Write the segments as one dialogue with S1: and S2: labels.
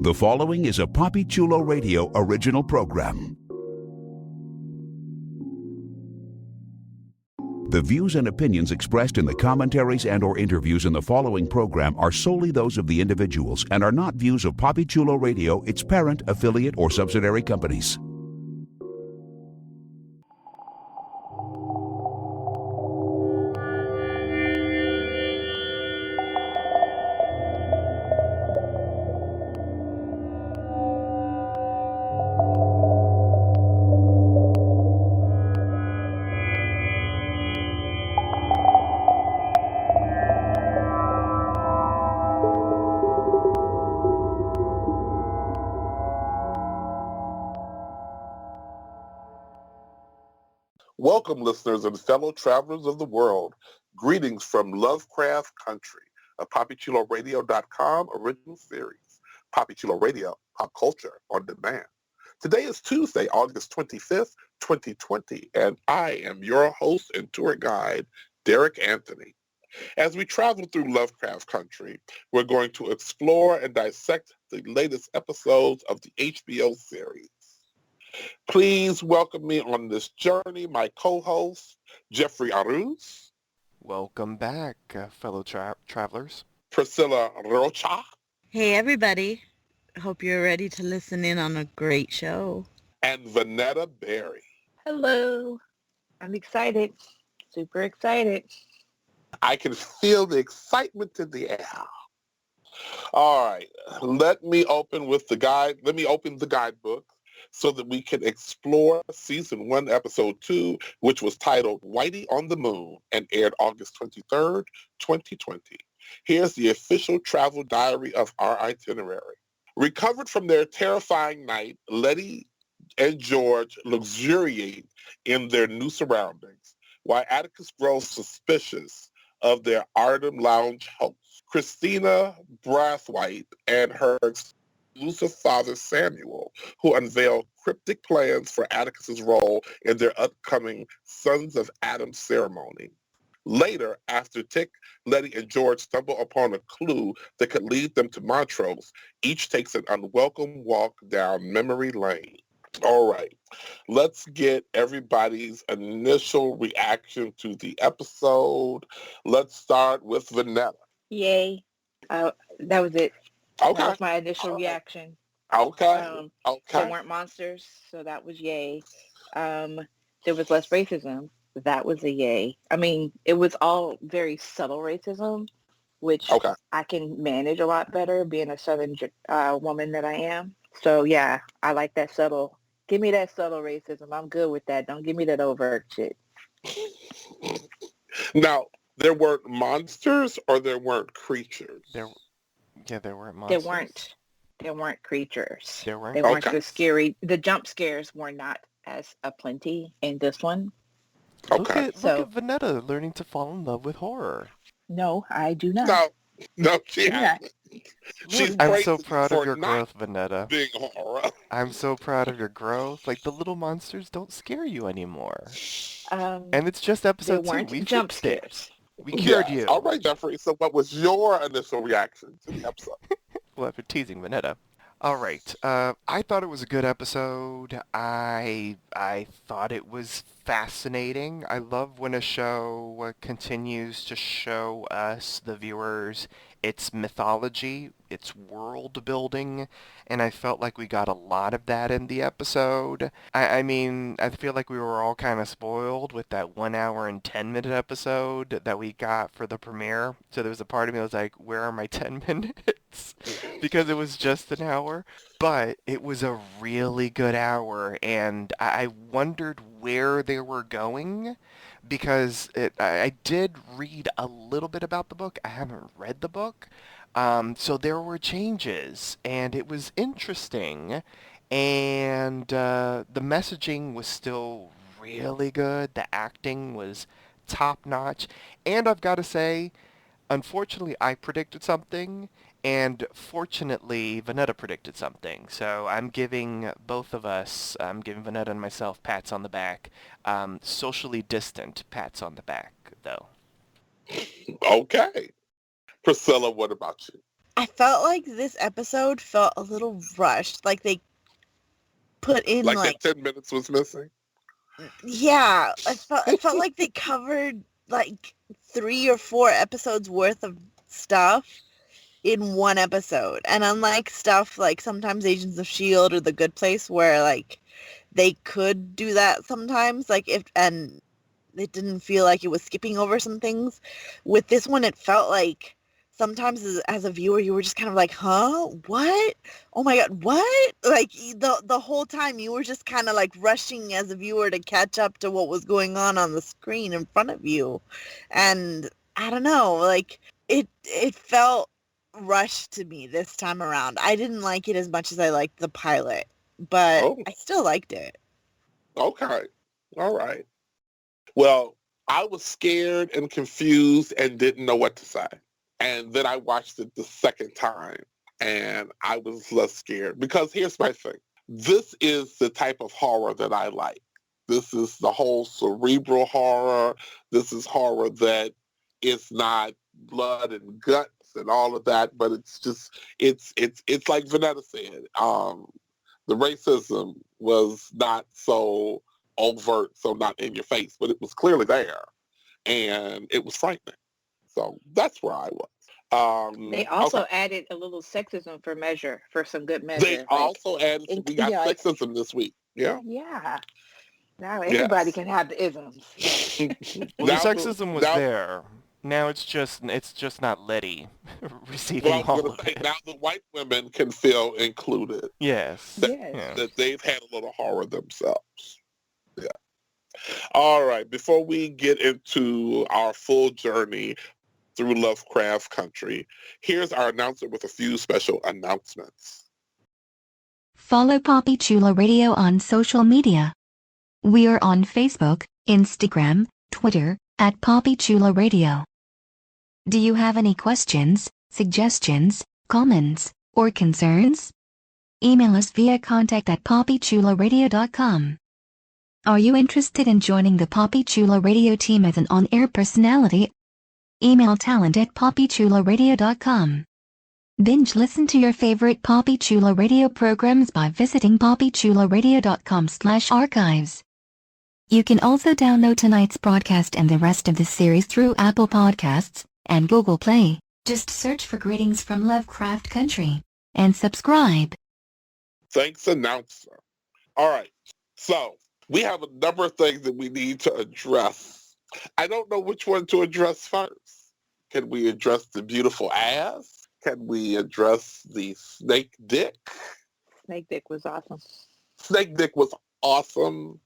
S1: The following is a Papi Chulo Radio original program. The views and opinions expressed in the commentaries and/or interviews in the following program are solely those of the individuals and are not views of Papi Chulo Radio, its parent, affiliate, or subsidiary companies.
S2: Welcome, listeners and fellow travelers of the world. Greetings from Lovecraft Country, a PapiChuloRadio.com original series. Papi Chulo Radio, pop culture on demand. Today is Tuesday, August 25th, 2020, and I am your host and tour guide, Derek Anthony. As we travel through Lovecraft Country, we're going to explore and dissect the latest episodes of the HBO series. Please welcome me on this journey, my co-host, Jeffrey Aruz.
S3: Welcome back, fellow travelers.
S2: Priscilla Rocha.
S4: Hey, everybody. Hope you're ready to listen in on a great show.
S2: And Vanetta Berry.
S5: Hello. I'm excited. Super excited.
S2: I can feel the excitement in the air. All right. Let me open the guidebook so that we can explore Season 1, Episode 2, which was titled Whitey on the Moon and aired August 23rd, 2020. Here's the official travel diary of our itinerary. Recovered from their terrifying night, Letty and George luxuriate in their new surroundings, while Atticus grows suspicious of their Arden Lounge host, Christina Brathwaite, and her exclusive father, Samuel, who unveil cryptic plans for Atticus's role in their upcoming Sons of Adam ceremony. Later, after Tick, Letty, and George stumble upon a clue that could lead them to Montrose, each takes an unwelcome walk down memory lane. All right, let's get everybody's initial reaction to the episode. Let's start with Vanetta.
S5: Yay. That was it.
S2: Okay.
S5: That was my initial reaction.
S2: Okay.
S5: There weren't monsters, so that was yay. There was less racism. That was a yay. I mean, it was all very subtle racism, which I can manage a lot better being a Southern woman that I am. So, yeah, I like that subtle. Give me that subtle racism. I'm good with that. Don't give me that overt shit.
S2: Now, there weren't monsters or there weren't creatures?
S3: There weren't monsters.
S5: There weren't creatures.
S3: They weren't
S5: the scary. The jump scares were not as aplenty in this one.
S3: Look at Vanetta learning to fall in love with horror.
S5: No, I do not.
S2: No, she hasn't.
S3: I'm so proud of your growth, Vanetta.
S2: Big horror.
S3: I'm so proud of your growth. Like, the little monsters don't scare you anymore. And it's just episode 2. We
S5: jump
S3: fixed it.
S5: scares.
S3: We cured you.
S2: All right, Jeffrey. So what was your initial reaction to the episode?
S3: Well, after teasing Vanetta. All right. I thought it was a good episode. I thought it was fascinating. I love when a show continues to show us, the viewers, its mythology, its world building, and I felt like we got a lot of that in the episode. I mean, I feel like we were all kind of spoiled with that 1 hour and 10-minute episode that we got for the premiere. So there was a part of me that was like, where are my 10 minutes? Because it was just an hour. But it was a really good hour, and I wondered where they were going, because I did read a little bit about the book. I haven't read the book. So there were changes, and it was interesting, and the messaging was still really good. The acting was top-notch, and I've got to say, unfortunately, I predicted something, and fortunately, Vanetta predicted something. So I'm giving both of us, I'm giving Vanetta and myself pats on the back. Socially distant pats on the back, though.
S2: Okay. Priscilla, what about you?
S4: I felt like this episode felt a little rushed. Like they put in
S2: Like
S4: like
S2: that 10 minutes was missing?
S4: yeah, it felt like they covered like 3 or 4 episodes worth of stuff in one episode. And unlike stuff like sometimes Agents of Shield or The Good Place where like they could do that sometimes, like if and it didn't feel like it was skipping over some things. With this one, it felt like sometimes as a viewer, you were just kind of like, huh? What? Oh my God, what? Like the whole time you were just kind of like rushing as a viewer to catch up to what was going on the screen in front of you. And I don't know, like it felt rushed to me this time around. I didn't like it as much as I liked the pilot, but
S2: Oh,
S4: I still liked it.
S2: okay. All right. Well, I was scared and confused and didn't know what to say. And then I watched it the second time and I was less scared because here's my thing. This is the type of horror that I like. This is the whole cerebral horror. This is horror that is not blood and guts and all of that, but it's just it's like Vanetta said. The racism was not so overt, so not in your face, but it was clearly there, and it was frightening. So that's where I was.
S5: They also
S2: Okay.
S5: added a little sexism for some good
S2: They
S5: measure. Like,
S2: also added, we got
S5: yeah,
S2: sexism this week. Yeah.
S5: yeah. Now everybody
S2: Yes.
S5: can have the isms.
S3: Well, the
S2: now,
S3: sexism was
S2: now,
S3: there. Now it's just not Letty
S2: well, I
S3: receiving
S2: was
S3: all
S2: going to
S3: of
S2: say,
S3: it.
S2: now the white women can feel included.
S3: Yes.
S2: That,
S5: Yes.
S3: Yeah.
S2: that they've had a little horror themselves. Yeah. All right. Before we get into our full journey through Lovecraft Country, here's our announcer with a few special announcements.
S6: Follow Poppy Chula Radio on social media. We are on Facebook, Instagram, Twitter, at Poppy Chula Radio. Do you have any questions, suggestions, comments, or concerns? Email us via contact@poppychularadio.com. Are you interested in joining the Poppy Chula Radio team as an on-air personality? Email talent@poppychularadio.com. Binge listen to your favorite Poppy Chula Radio programs by visiting poppychularadio.com/archives. You can also download tonight's broadcast and the rest of the series through Apple Podcasts and Google Play. Just search for Greetings from Lovecraft Country and subscribe.
S2: Thanks, announcer. All right. So we have a number of things that we need to address. I don't know which one to address first. Can we address the beautiful ass? Can we address the snake dick?
S5: Snake Dick was awesome.
S2: Snake dick was awesome,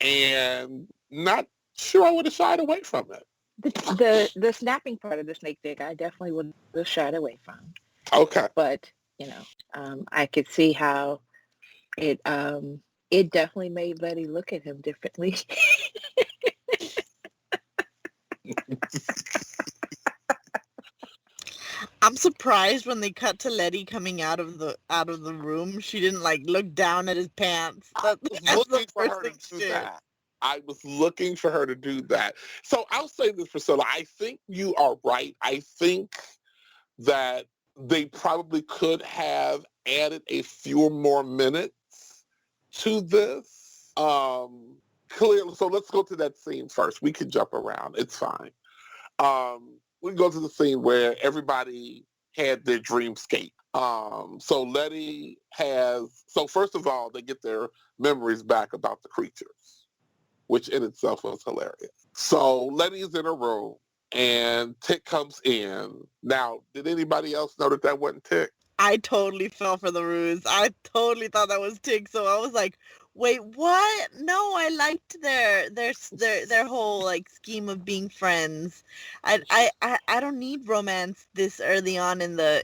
S2: and not sure I would have shied away from it.
S5: The snapping part of the Snake Dick, I definitely would have shied away from.
S2: Okay.
S5: But I could see how it definitely made Letty look at him differently.
S4: I'm surprised when they cut to Letty coming out of the room. She didn't like look down at his pants.
S2: I was looking for her
S4: thing
S2: to
S4: she
S2: do
S4: did.
S2: that. I was looking for her to do that. So I'll say this, Priscilla. I think you are right. I think that they probably could have added a few more minutes to this. Clearly, so let's go to that scene first. We can jump around. It's fine. We can go to the scene where everybody had their dreamscape. So Letty so first of all, they get their memories back about the creatures, which in itself was hilarious. So Letty's in a room and Tick comes in. Now, did anybody else know that wasn't Tick?
S4: I totally fell for the ruse. I totally thought that was Tig. So I was like, wait, what? No, I liked their whole like scheme of being friends. I don't need romance this early on in the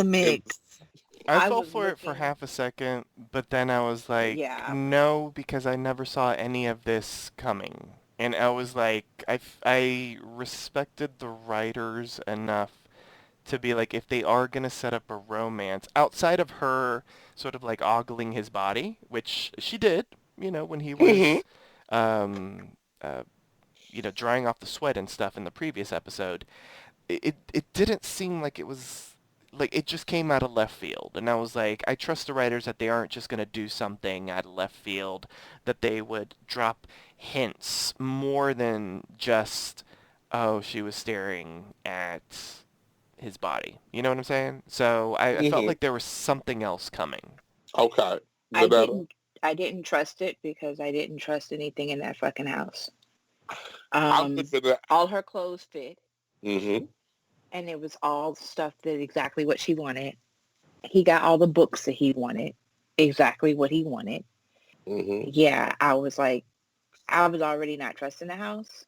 S4: mix.
S3: I
S5: I
S3: fell
S5: was
S3: for it for
S5: looking-
S3: half a second, but then I was like,
S5: Yeah.
S3: no, because I never saw any of this coming. And I was like, I respected the writers enough to be like, if they are going to set up a romance, outside of her sort of like ogling his body, which she did, when he was, drying off the sweat and stuff in the previous episode, it didn't seem like it was like it just came out of left field. And I was like, I trust the writers that they aren't just going to do something out of left field, that they would drop hints more than just, oh, she was staring at his body. You know what I'm saying? So I felt like there was something else coming.
S2: Okay.
S5: I didn't trust it because I didn't trust anything in that fucking house. All her clothes fit.
S2: Mm-hmm.
S5: And it was all stuff that exactly what she wanted. He got all the books that he wanted, exactly what he wanted.
S2: Mm-hmm.
S5: Yeah, I was already not trusting the house.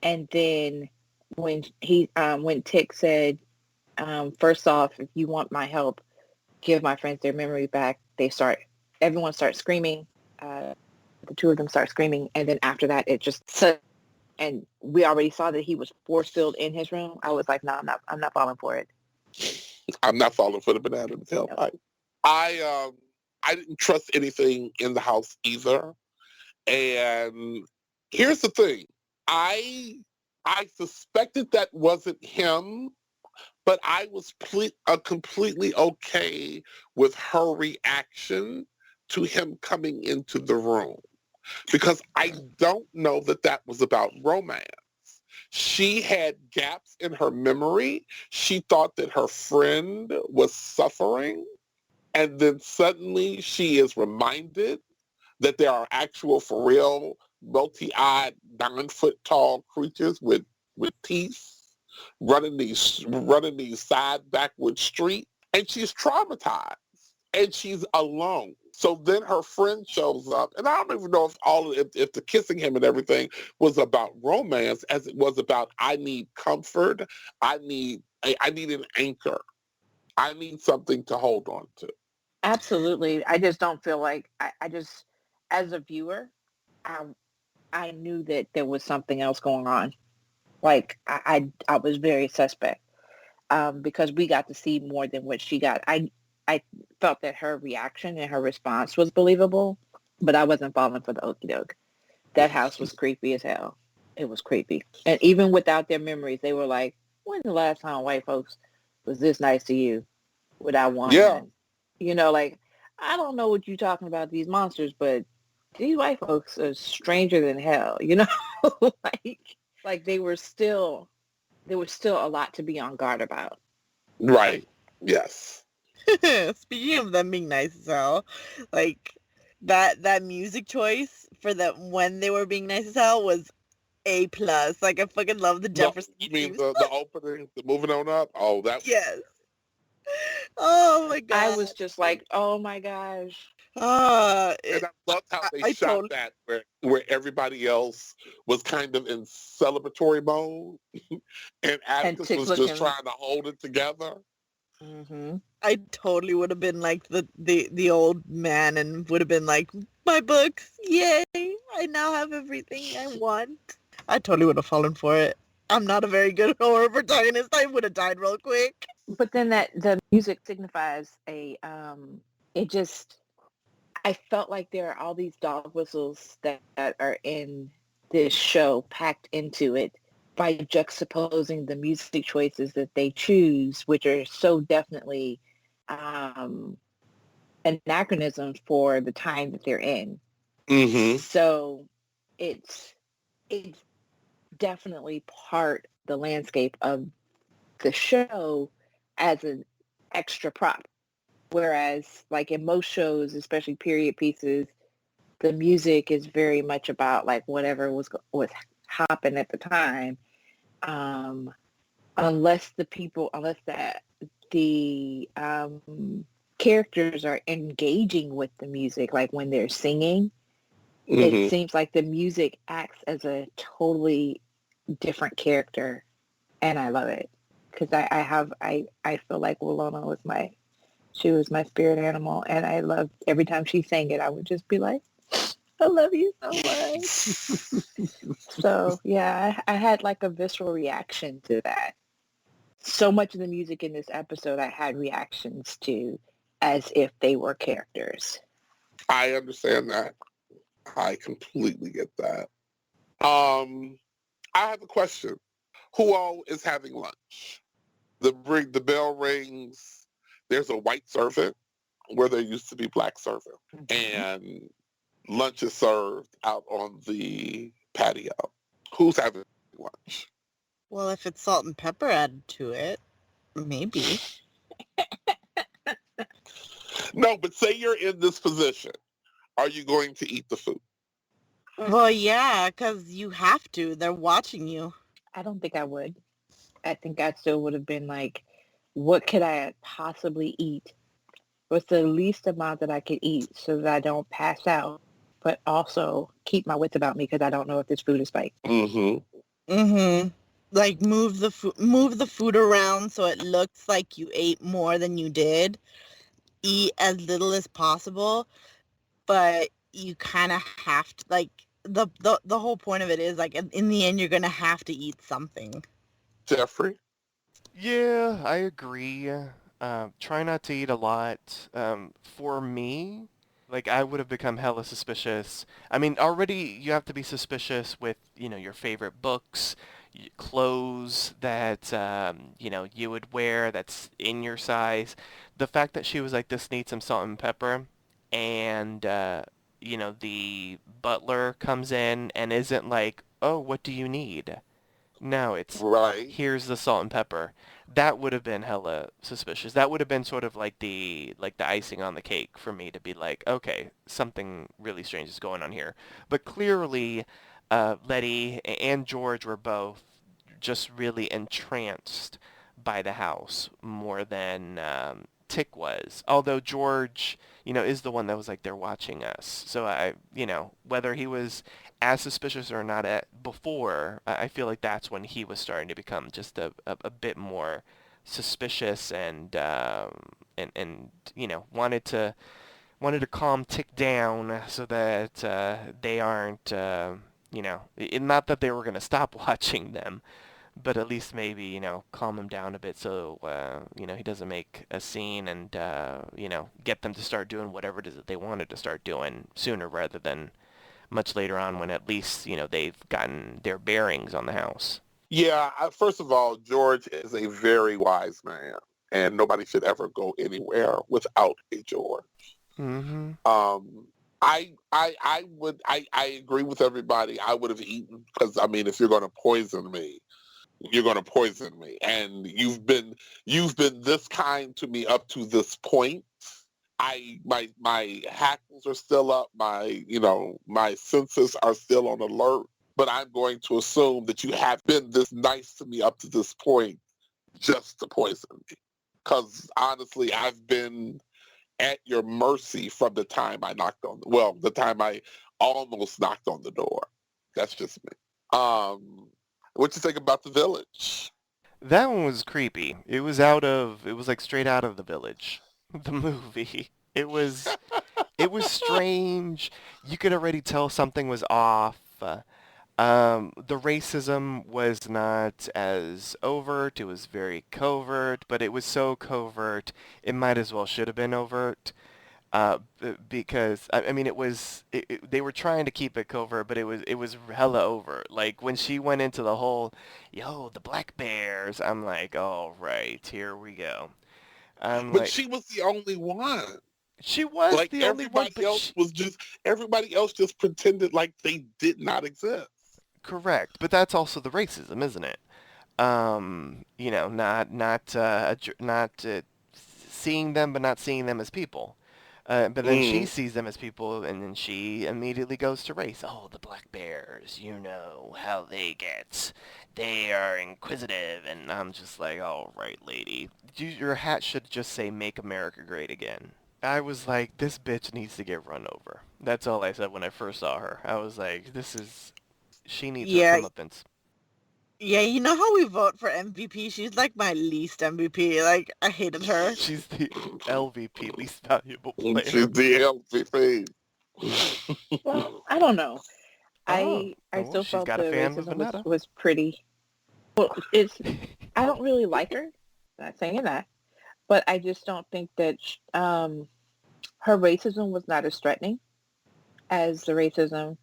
S5: And then when when Tick said, first off, if you want my help, give my friends their memory back, everyone starts screaming. The two of them start screaming. And then after that, and we already saw that he was force filled in his room. I was like, no, I'm not falling for it.
S2: I'm not falling for the banana in the tailpipe. I didn't trust anything in the house either. And here's the thing. I suspected that wasn't him, but I was completely okay with her reaction to him coming into the room, because I don't know that was about romance. She had gaps in her memory. She thought that her friend was suffering, and then suddenly she is reminded that there are actual, for real, multi-eyed, 9-foot-tall creatures with teeth running these side backward streets, and she's traumatized, and she's alone. So then her friend shows up, and I don't even know if the kissing him and everything was about romance, as it was about, I need comfort, I need an anchor, I need something to hold on to.
S5: Absolutely. I just don't feel like I just, as a viewer, I knew that there was something else going on. Like I was very suspect because we got to see more than what she got. I felt that her reaction and her response was believable, but I wasn't falling for the okie doke. That house was creepy as hell. It was creepy. And even without their memories, they were like, when's the last time white folks was this nice to you without wanting?
S2: Yeah.
S5: You know, like, I don't know what you're talking about, these monsters, but these white folks are stranger than hell, you know? like there was still a lot to be on guard about.
S2: Right. Yes.
S4: Speaking of them being nice as hell, like that music choice for when they were being nice as hell was A+. Like I fucking love the Jefferson.
S2: You mean the opening, the moving on up? Oh, that.
S4: Yes. Oh my god.
S5: I was just like, oh my gosh.
S2: And I loved how they shot that where everybody else was kind of in celebratory mode, and Atticus was just trying to hold it together.
S5: Mm-hmm.
S4: I totally would have been like the old man and would have been like, my books, yay! I now have everything I want. I totally would have fallen for it. I'm not a very good horror protagonist. I would have died real quick.
S5: But then the music signifies I felt like there are all these dog whistles that are in this show packed into it by juxtaposing the music choices that they choose, which are so definitely anachronisms for the time that they're in.
S2: Mm-hmm.
S5: So it's definitely part of the landscape of the show as an extra prop. Whereas like in most shows, especially period pieces, the music is very much about like whatever was hopping at the time. Unless the characters are engaging with the music, like when they're singing, it seems like the music acts as a totally different character, and I love it because I feel like Willona was my spirit animal, and I loved every time she sang it. I would just be like, I love you so much. So yeah, I had like a visceral reaction to that. So much of the music in this episode I had reactions to as if they were characters.
S2: I understand that. I completely get that. I have a question. Who all is having lunch? The bell rings. There's a white servant where there used to be black servant. And lunch is served out on the patio. Who's having lunch?
S4: Well, if it's salt and pepper added to it, maybe.
S2: No, but say you're in this position. Are you going to eat the food?
S4: Well, yeah, because you have to. They're watching you.
S5: I don't think I would. I think I still would have been like, what could I possibly eat? What's the least amount that I could eat so that I don't pass out, but also keep my wits about me because I don't know if this food is spiked.
S2: Mm-hmm.
S4: Mm-hmm. Like move the food around so it looks like you ate more than you did. Eat as little as possible, but you kind of have to, like, the whole point of it is, like, in the end, you're going to have to eat something.
S2: Jeffrey?
S3: Yeah, I agree. Try not to eat a lot. For me, like, I would have become hella suspicious. I mean, already you have to be suspicious with, your favorite books, clothes that, you would wear that's in your size. The fact that she was like, this needs some salt and pepper, and, the butler comes in and isn't like, oh, what do you need? No, it's,
S2: Right.
S3: here's the salt and pepper. That would have been hella suspicious. That would have been sort of like the icing on the cake for me to be like, okay, something really strange is going on here. But clearly, Letty and George were both just really entranced by the house more than Tick was. Although George, is the one that was like, they're watching us. So whether he was as suspicious or not before, I feel like that's when he was starting to become just a bit more suspicious and wanted to calm Tick down so that they aren't not that they were going to stop watching them, but at least maybe calm him down a bit so he doesn't make a scene and get them to start doing whatever it is that they wanted to start doing sooner rather than much later on when at least, they've gotten their bearings on the house.
S2: Yeah, first of all, George is a very wise man, and nobody should ever go anywhere without a George.
S3: Mm-hmm.
S2: I agree with everybody. I would have eaten because, I mean, if you're going to poison me, you're going to poison me. And you've been this kind to me up to this point. My hackles are still up. My senses are still on alert. But I'm going to assume that you have been this nice to me up to this point just to poison me. Because honestly, I've been at your mercy from the time I the time I almost knocked on the door. That's just me. What you think about The Village?
S3: That one was creepy. It was like straight out of The Village, the movie. It was strange. You could already tell something was off. The racism was not as overt. It was very covert, but it was so covert, it might as well should have been overt. Because I mean, they were trying to keep it covert, but it was hella overt. Like when she went into the whole, the black bears, I'm like, all right, here we go.
S2: But she was the only one.
S3: She was
S2: like
S3: the only one,
S2: everybody else just pretended like they did not exist.
S3: Correct, but that's also the racism, isn't it? Not seeing them, but not seeing them as people. But then she sees them as people, and then she immediately goes to race. Oh, the black bears, you know how they get. They are inquisitive, and I'm just like, all right, lady. Your hat should just say, Make America Great Again. I was like, this bitch needs to get run over. That's all I said when I first saw her. I was like, she needs her comeuppance.
S4: Yeah, you know how we vote for MVP? She's like my least MVP. Like, I hated her.
S3: She's the LVP, least valuable player.
S2: She's the LVP.
S5: Well, I don't know. I still felt the racism was pretty. Well, I don't really like her. Not saying that, but I just don't think that her racism was not as threatening as the racism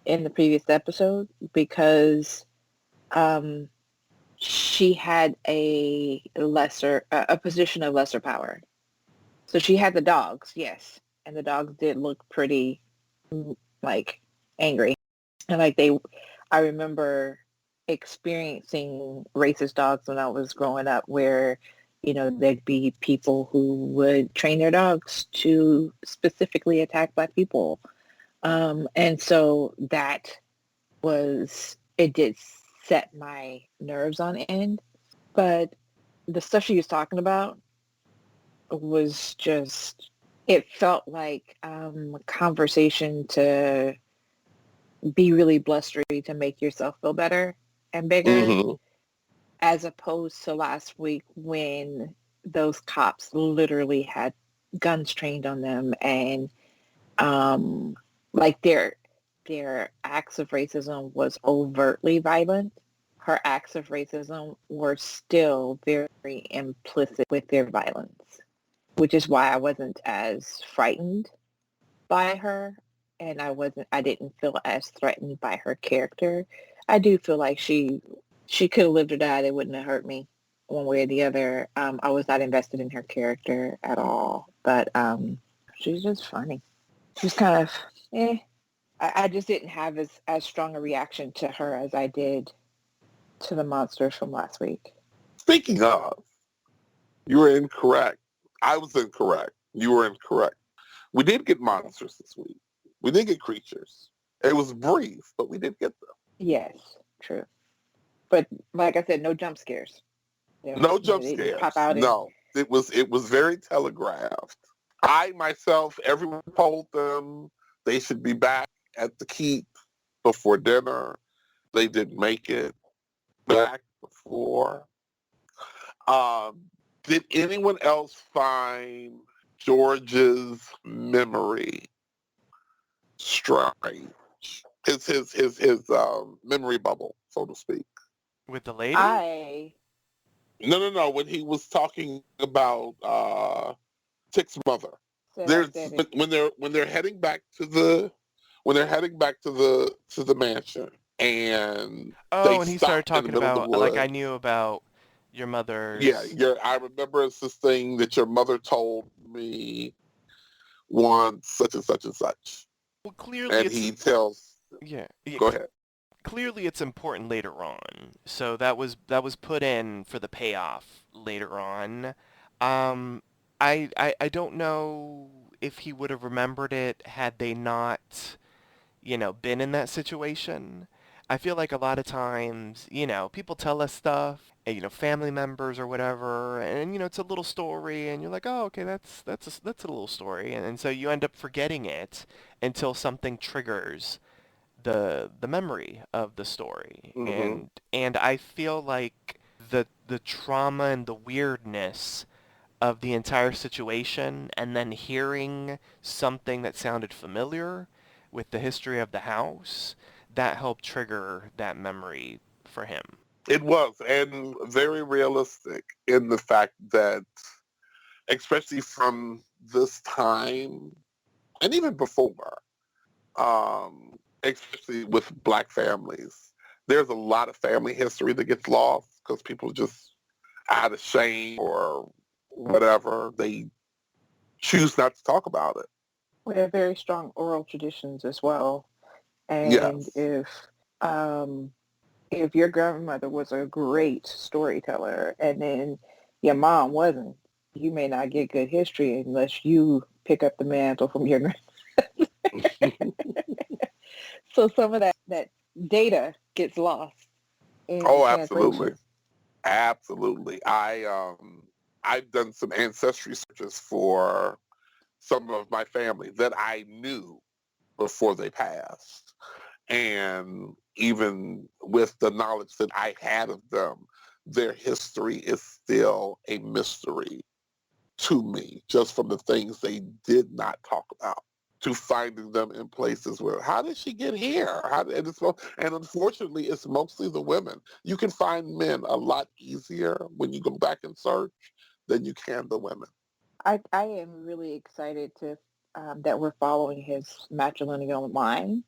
S5: in the previous episode because she had a position of lesser power. So she had the dogs, yes, and the dogs did look pretty like angry, and I remember experiencing racist dogs when I was growing up, where there'd be people who would train their dogs to specifically attack Black people, and so it did set my nerves on end. But the stuff she was talking about was just, it felt like a conversation to be really blustery to make yourself feel better and bigger,
S2: Mm-hmm.
S5: as opposed to last week when those cops literally had guns trained on them, and like their acts of racism was overtly violent. Her acts of racism were still very implicit with their violence, which is why I wasn't as frightened by her, and I didn't feel as threatened by her character. I do feel like she could have lived or died. It wouldn't have hurt me one way or the other. I was not invested in her character at all, but she's just funny. She's kind of I just didn't have as strong a reaction to her as I did to the monsters from last week.
S2: Speaking of, you were incorrect. I was incorrect. You were incorrect. We did get monsters this week. We did get creatures. It was brief, but we did get them.
S5: Yes, true. But like I said, no jump scares.
S2: No jump
S5: They didn't
S2: scares.
S5: pop out.
S2: No. It was very telegraphed. I myself, everyone told them they should be back at the keep before dinner. They didn't make it back before. Did anyone else find George's memory strange? His memory bubble, so to speak.
S3: With the lady?
S2: No. When he was talking about Tick's mother, when they're heading back to the mansion, and
S3: and he started talking about, like, I knew about your mother's.
S2: Yeah, I remember it's this thing that your mother told me once, such and such and such.
S3: Well, clearly,
S2: and he tells.
S3: Yeah.
S2: Go ahead.
S3: Clearly, it's important later on, so that was put in for the payoff later on. I don't know if he would have remembered it had they not, been in that situation. I feel like a lot of times, people tell us stuff, and, family members or whatever, and, it's a little story, and you're like, oh, okay, that's a little story, and so you end up forgetting it until something triggers the memory of the story.
S2: Mm-hmm.
S3: And I feel like the trauma and the weirdness of the entire situation, and then hearing something that sounded familiar with the history of the house, that helped trigger that memory for him.
S2: It was, and very realistic in the fact that, especially from this time, and even before, especially with Black families, there's a lot of family history that gets lost because people just, out of shame or whatever, they choose not to talk about it.
S5: We have very strong oral traditions as well. And
S2: yes.
S5: If your grandmother was a great storyteller and then your mom wasn't, you may not get good history unless you pick up the mantle from your grandmother. So some of that data gets lost.
S2: Oh, absolutely. Absolutely. I've done some ancestry searches for some of my family that I knew before they passed. And even with the knowledge that I had of them, their history is still a mystery to me, just from the things they did not talk about, to finding them in places where, how did she get here? And unfortunately, it's mostly the women. You can find men a lot easier when you go back and search than you can the women.
S5: I am really excited to that we're following his matrilineal line,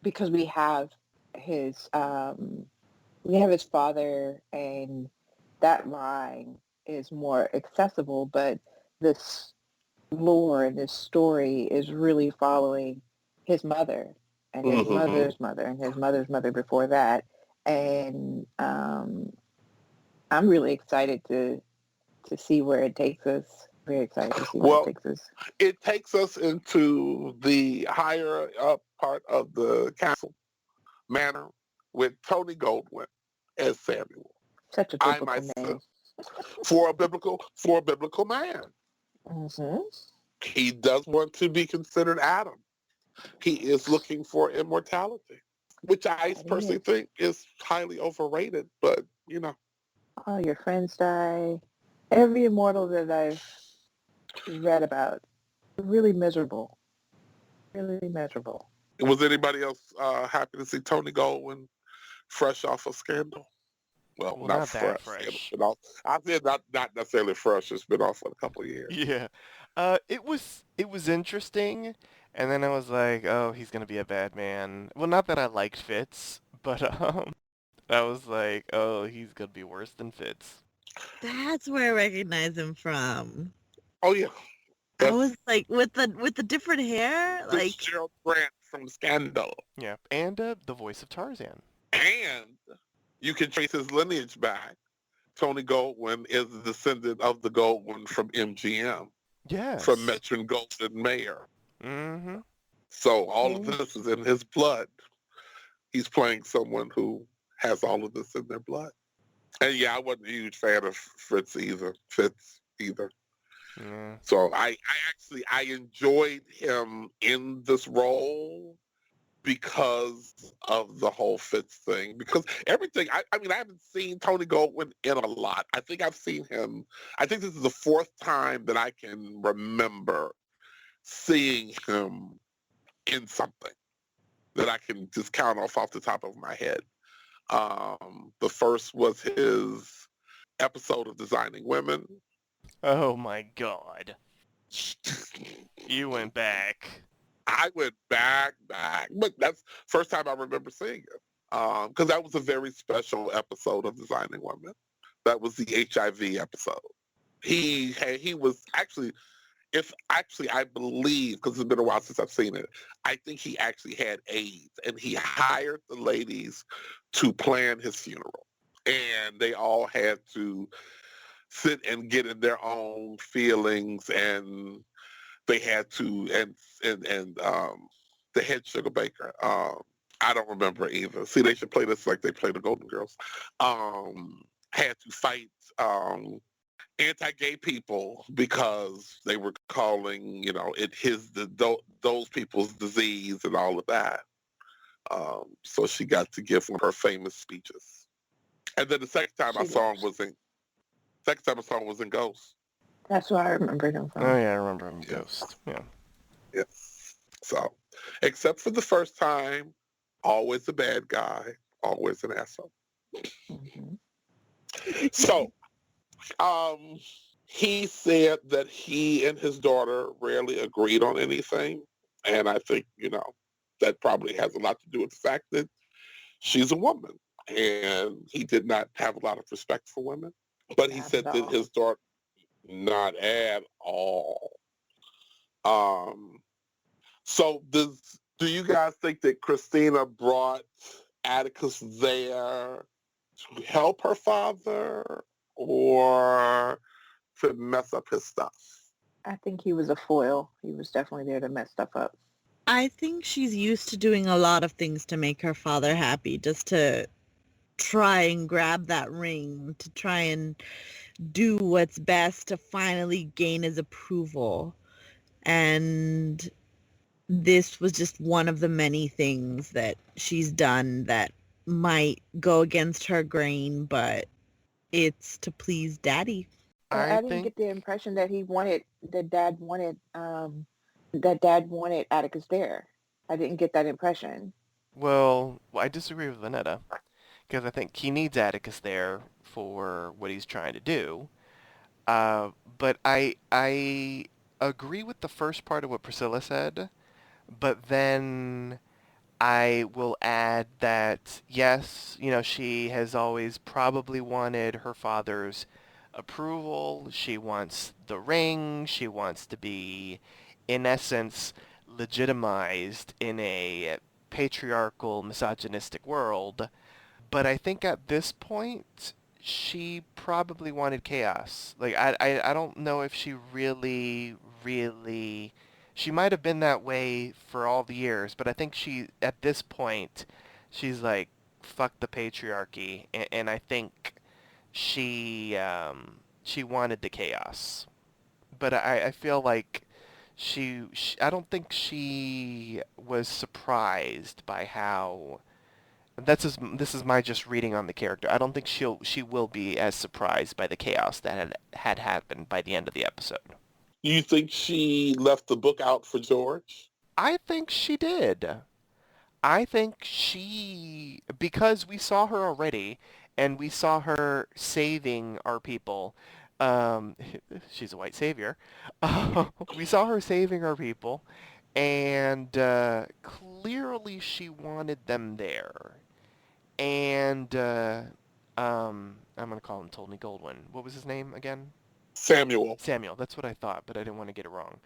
S5: because we have his we have his father, and that line is more accessible, but this lore and this story is really following his mother and his mother's mother and his mother's mother before that. And I'm really excited to see where it takes us. Very excited to see where it takes us.
S2: It takes us into the higher up part of the castle manor with Tony Goldwyn as Samuel.
S5: Such a biblical name.
S2: For a biblical man.
S5: Mm-hmm.
S2: He does want to be considered Adam. He is looking for immortality, which I personally think is highly overrated, but you know.
S5: All your friends die. Every immortal that I've read about, really miserable. Really miserable.
S2: Was anybody else happy to see Tony Goldwyn fresh off of Scandal? Well, not fresh. I said not necessarily fresh. It's been off for a couple of years.
S3: Yeah. It was interesting, and then I was like, oh, he's gonna be a bad man. Well, not that I liked Fitz, but I was like, oh, he's gonna be worse than Fitz.
S4: That's where I recognize him from.
S2: Oh yeah.
S4: I was like, with the different hair, like
S2: Gerald Grant from Scandal.
S3: Yeah, and the voice of Tarzan.
S2: And you can trace his lineage back. Tony Goldwyn is the descendant of the Goldwyn from MGM.
S3: Yes.
S2: From Metro-Goldwyn-Mayer.
S3: Mm-hmm.
S2: So all of this is in his blood. He's playing someone who has all of this in their blood. And yeah, I wasn't a huge fan of Fitz either.
S3: Yeah.
S2: So I enjoyed him in this role because of the whole Fitz thing. Because everything, I mean, I haven't seen Tony Goldwyn in a lot. I think I've seen him, I think this is the fourth time that I can remember seeing him in something that I can just count off the top of my head. The first was his episode of Designing Women.
S3: Oh my God. You went back.
S2: I went back, but that's the first time I remember seeing it. Because that was a very special episode of Designing Women. That was the HIV episode. He was actually, I believe, because it's been a while since I've seen it, I think he actually had AIDS, and he hired the ladies to plan his funeral. And they all had to sit and get in their own feelings, and they had to, and the head sugar baker, I don't remember either. See, they should play this like they play the Golden Girls. Had to fight anti-gay people because they were calling, it those people's disease and all of that. So she got to give one of her famous speeches. And then the second time I saw him was in Ghost.
S5: That's what I remember him from.
S3: Oh yeah, I remember him in Ghost. Yeah.
S2: Yes. So, except for the first time, always a bad guy, always an asshole. Mm-hmm. So, he said that he and his daughter rarely agreed on anything. And I think, that probably has a lot to do with the fact that she's a woman. And he did not have a lot of respect for women. But he said that his daughter, not at all. So do you guys think that Christina brought Atticus there to help her father or to mess up his stuff?
S5: I think he was a foil. He was definitely there to mess stuff up.
S4: I think she's used to doing a lot of things to make her father happy, just to try and grab that ring, to try and do what's best to finally gain his approval. And this was just one of the many things that she's done that might go against her grain, but it's to please Daddy.
S5: I didn't get the impression that Dad wanted Atticus there. I didn't get that impression.
S3: Well, I disagree with Vanetta, because I think he needs Atticus there for what he's trying to do. But I agree with the first part of what Priscilla said, but then I will add that, yes, she has always probably wanted her father's approval. She wants the ring. She wants to be, in essence, legitimized in a patriarchal, misogynistic world. But I think at this point, she probably wanted chaos. Like, I don't know if she really, she might have been that way for all the years, but I think at this point, she's like, fuck the patriarchy, and I think she wanted the chaos. But I feel like I don't think she was surprised by how this is my just reading on the character. I don't think she will be as surprised by the chaos that had happened by the end of the episode.
S2: You think she left the book out for George?
S3: I think she did. I think because we saw her already, and we saw her saving our people. Um, she's a white savior. We saw her saving our people, and clearly she wanted them there. And I'm gonna call him Tony Goldwyn. What was his name again?
S2: Samuel.
S3: Samuel. That's what I thought, but I didn't want to get it wrong.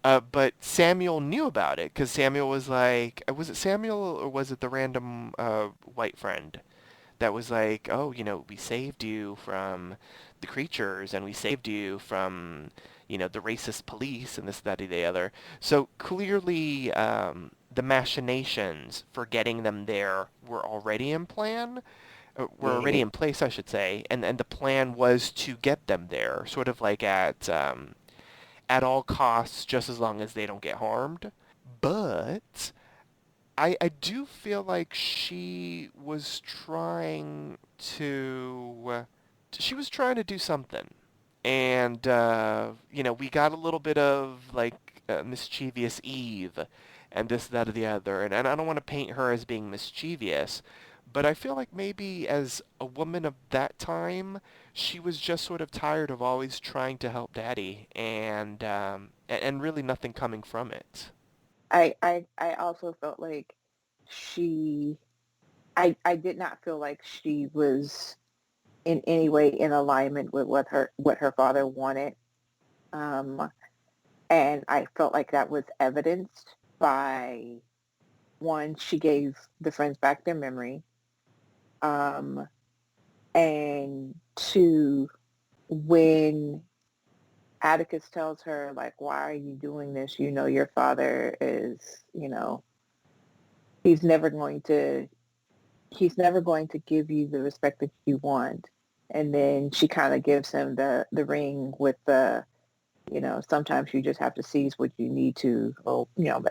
S3: But Samuel knew about it because Samuel was like, was it Samuel or was it the random white friend that was like, oh, we saved you from the creatures and we saved you from, the racist police and this, that, and the other. So clearly, the machinations for getting them there were already in plan. Were already in place, I should say, and the plan was to get them there, sort of like at all costs, just as long as they don't get harmed. But I do feel like she was trying to do something. And, we got a little bit of, like, mischievous Eve and this, that, or the other. And I don't want to paint her as being mischievous, but I feel like maybe as a woman of that time, she was just sort of tired of always trying to help Daddy and really nothing coming from it.
S5: I also felt like she I did not feel like she was in any way in alignment with what her father wanted. And I felt like that was evidenced by one, she gave the friends back their memory. And two, when Atticus tells her, like, why are you doing this? Your father is, he's never going to give you the respect that you want. And then she kind of gives him the ring with the, sometimes you just have to seize what you need to,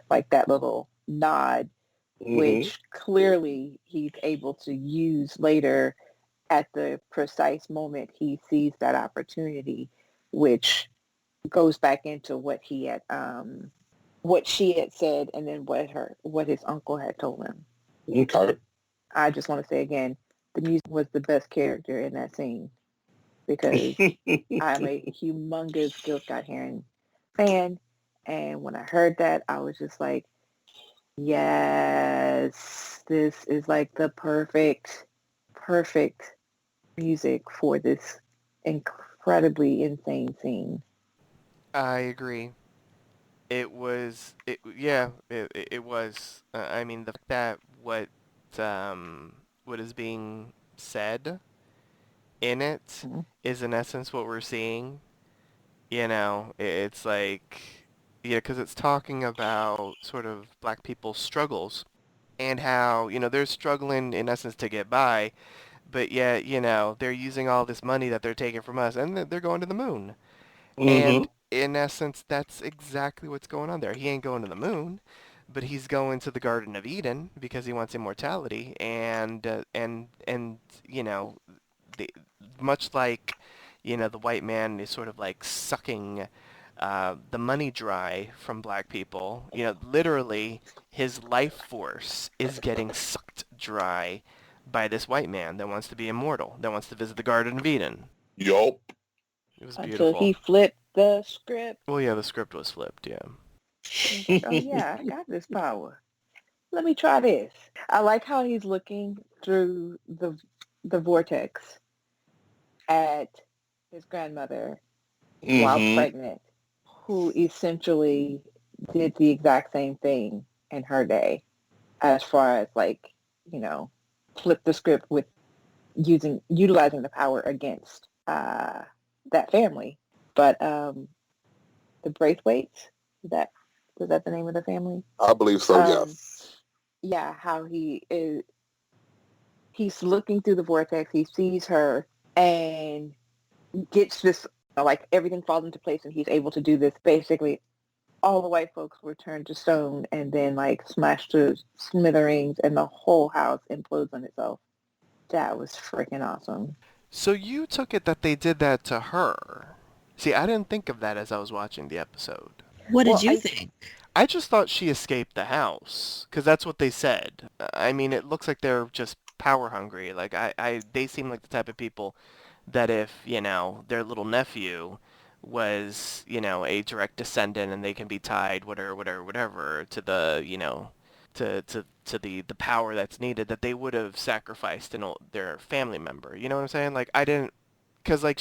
S5: like that little nod, which clearly he's able to use later at the precise moment he sees that opportunity, which goes back into what he had, what she had said, and then what his uncle had told him.
S2: Okay.
S5: I just want to say again, the music was the best character in that scene because I'm a humongous Gil Scott-Heron fan, and when I heard that, I was just like, yes, this is like the perfect music for this incredibly insane scene.
S3: I agree. It was. I mean, the fact that what is being said in it is in essence what we're seeing. It's like, yeah, because it's talking about sort of black people's struggles and how, they're struggling in essence to get by, but yet, they're using all this money that they're taking from us and they're going to the moon. And in essence, that's exactly what's going on there. He ain't going to the moon, but he's going to the Garden of Eden because he wants immortality. And the, much like, the white man is sort of like sucking the money dry from black people. Literally, his life force is getting sucked dry by this white man that wants to be immortal, that wants to visit the Garden of Eden.
S2: Yup.
S3: It was
S5: Until
S3: beautiful.
S5: he flipped the script.
S3: Well, yeah, the script was flipped, yeah.
S5: Like, oh yeah, I got this power. let me try this. I like how he's looking through the vortex at his grandmother while pregnant, who essentially did the exact same thing in her day, as far as like, flip the script with utilizing the power against that family. But the Braithwaites, was that the name of the family?
S2: I believe so, yes.
S5: Yeah, how he's looking through the vortex, he sees her and gets this, like everything falls into place and he's able to do this. Basically, all the white folks were turned to stone and then like smashed to smithereens and the whole house implodes on itself. That was freaking awesome.
S3: So you took it that they did that to her. See, I didn't think of that as I was watching the episode.
S4: What did you think?
S3: I just thought she escaped the house, because that's what they said. I mean, it looks like they're just power hungry. Like, they seem like the type of people that if, their little nephew was, a direct descendant and they can be tied, whatever, to the, to the power that's needed, that they would have sacrificed their family member. You know what I'm saying? Like, I didn't, because, like,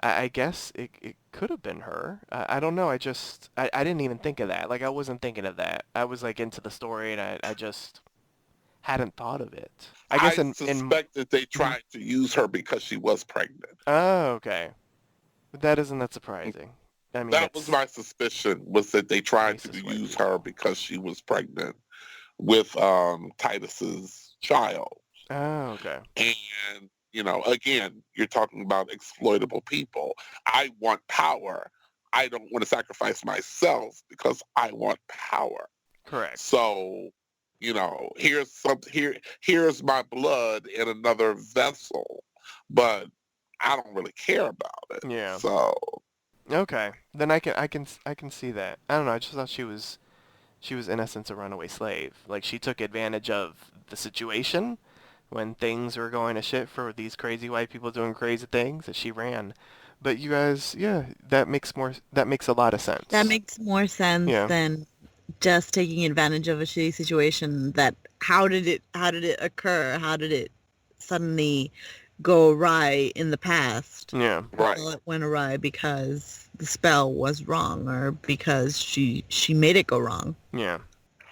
S3: I guess it could have been her. I don't know. I didn't even think of that. Like, I wasn't thinking of that. I was, like, into the story, and I just hadn't thought of it. I
S2: suspect that they tried to use her because she was pregnant.
S3: Oh, okay. But that isn't that surprising. I mean,
S2: that was my suspicion, was that they tried to use her because she was pregnant with Titus's child.
S3: Oh, okay.
S2: And again, you're talking about exploitable people. I want power. I don't want to sacrifice myself because I want power.
S3: Correct.
S2: So, here's my blood in another vessel, but I don't really care about it.
S3: Yeah.
S2: So.
S3: Okay. Then I can see that. I don't know. I just thought she was in essence a runaway slave. Like, she took advantage of the situation when things were going to shit for these crazy white people doing crazy things, that she ran. But you guys, yeah, that makes a lot of sense.
S4: That makes more sense than just taking advantage of a shitty situation. That how did it occur? How did it suddenly go awry in the past?
S3: Yeah.
S2: Right.
S4: Well, it went awry because the spell was wrong, or because she made it go wrong.
S3: Yeah.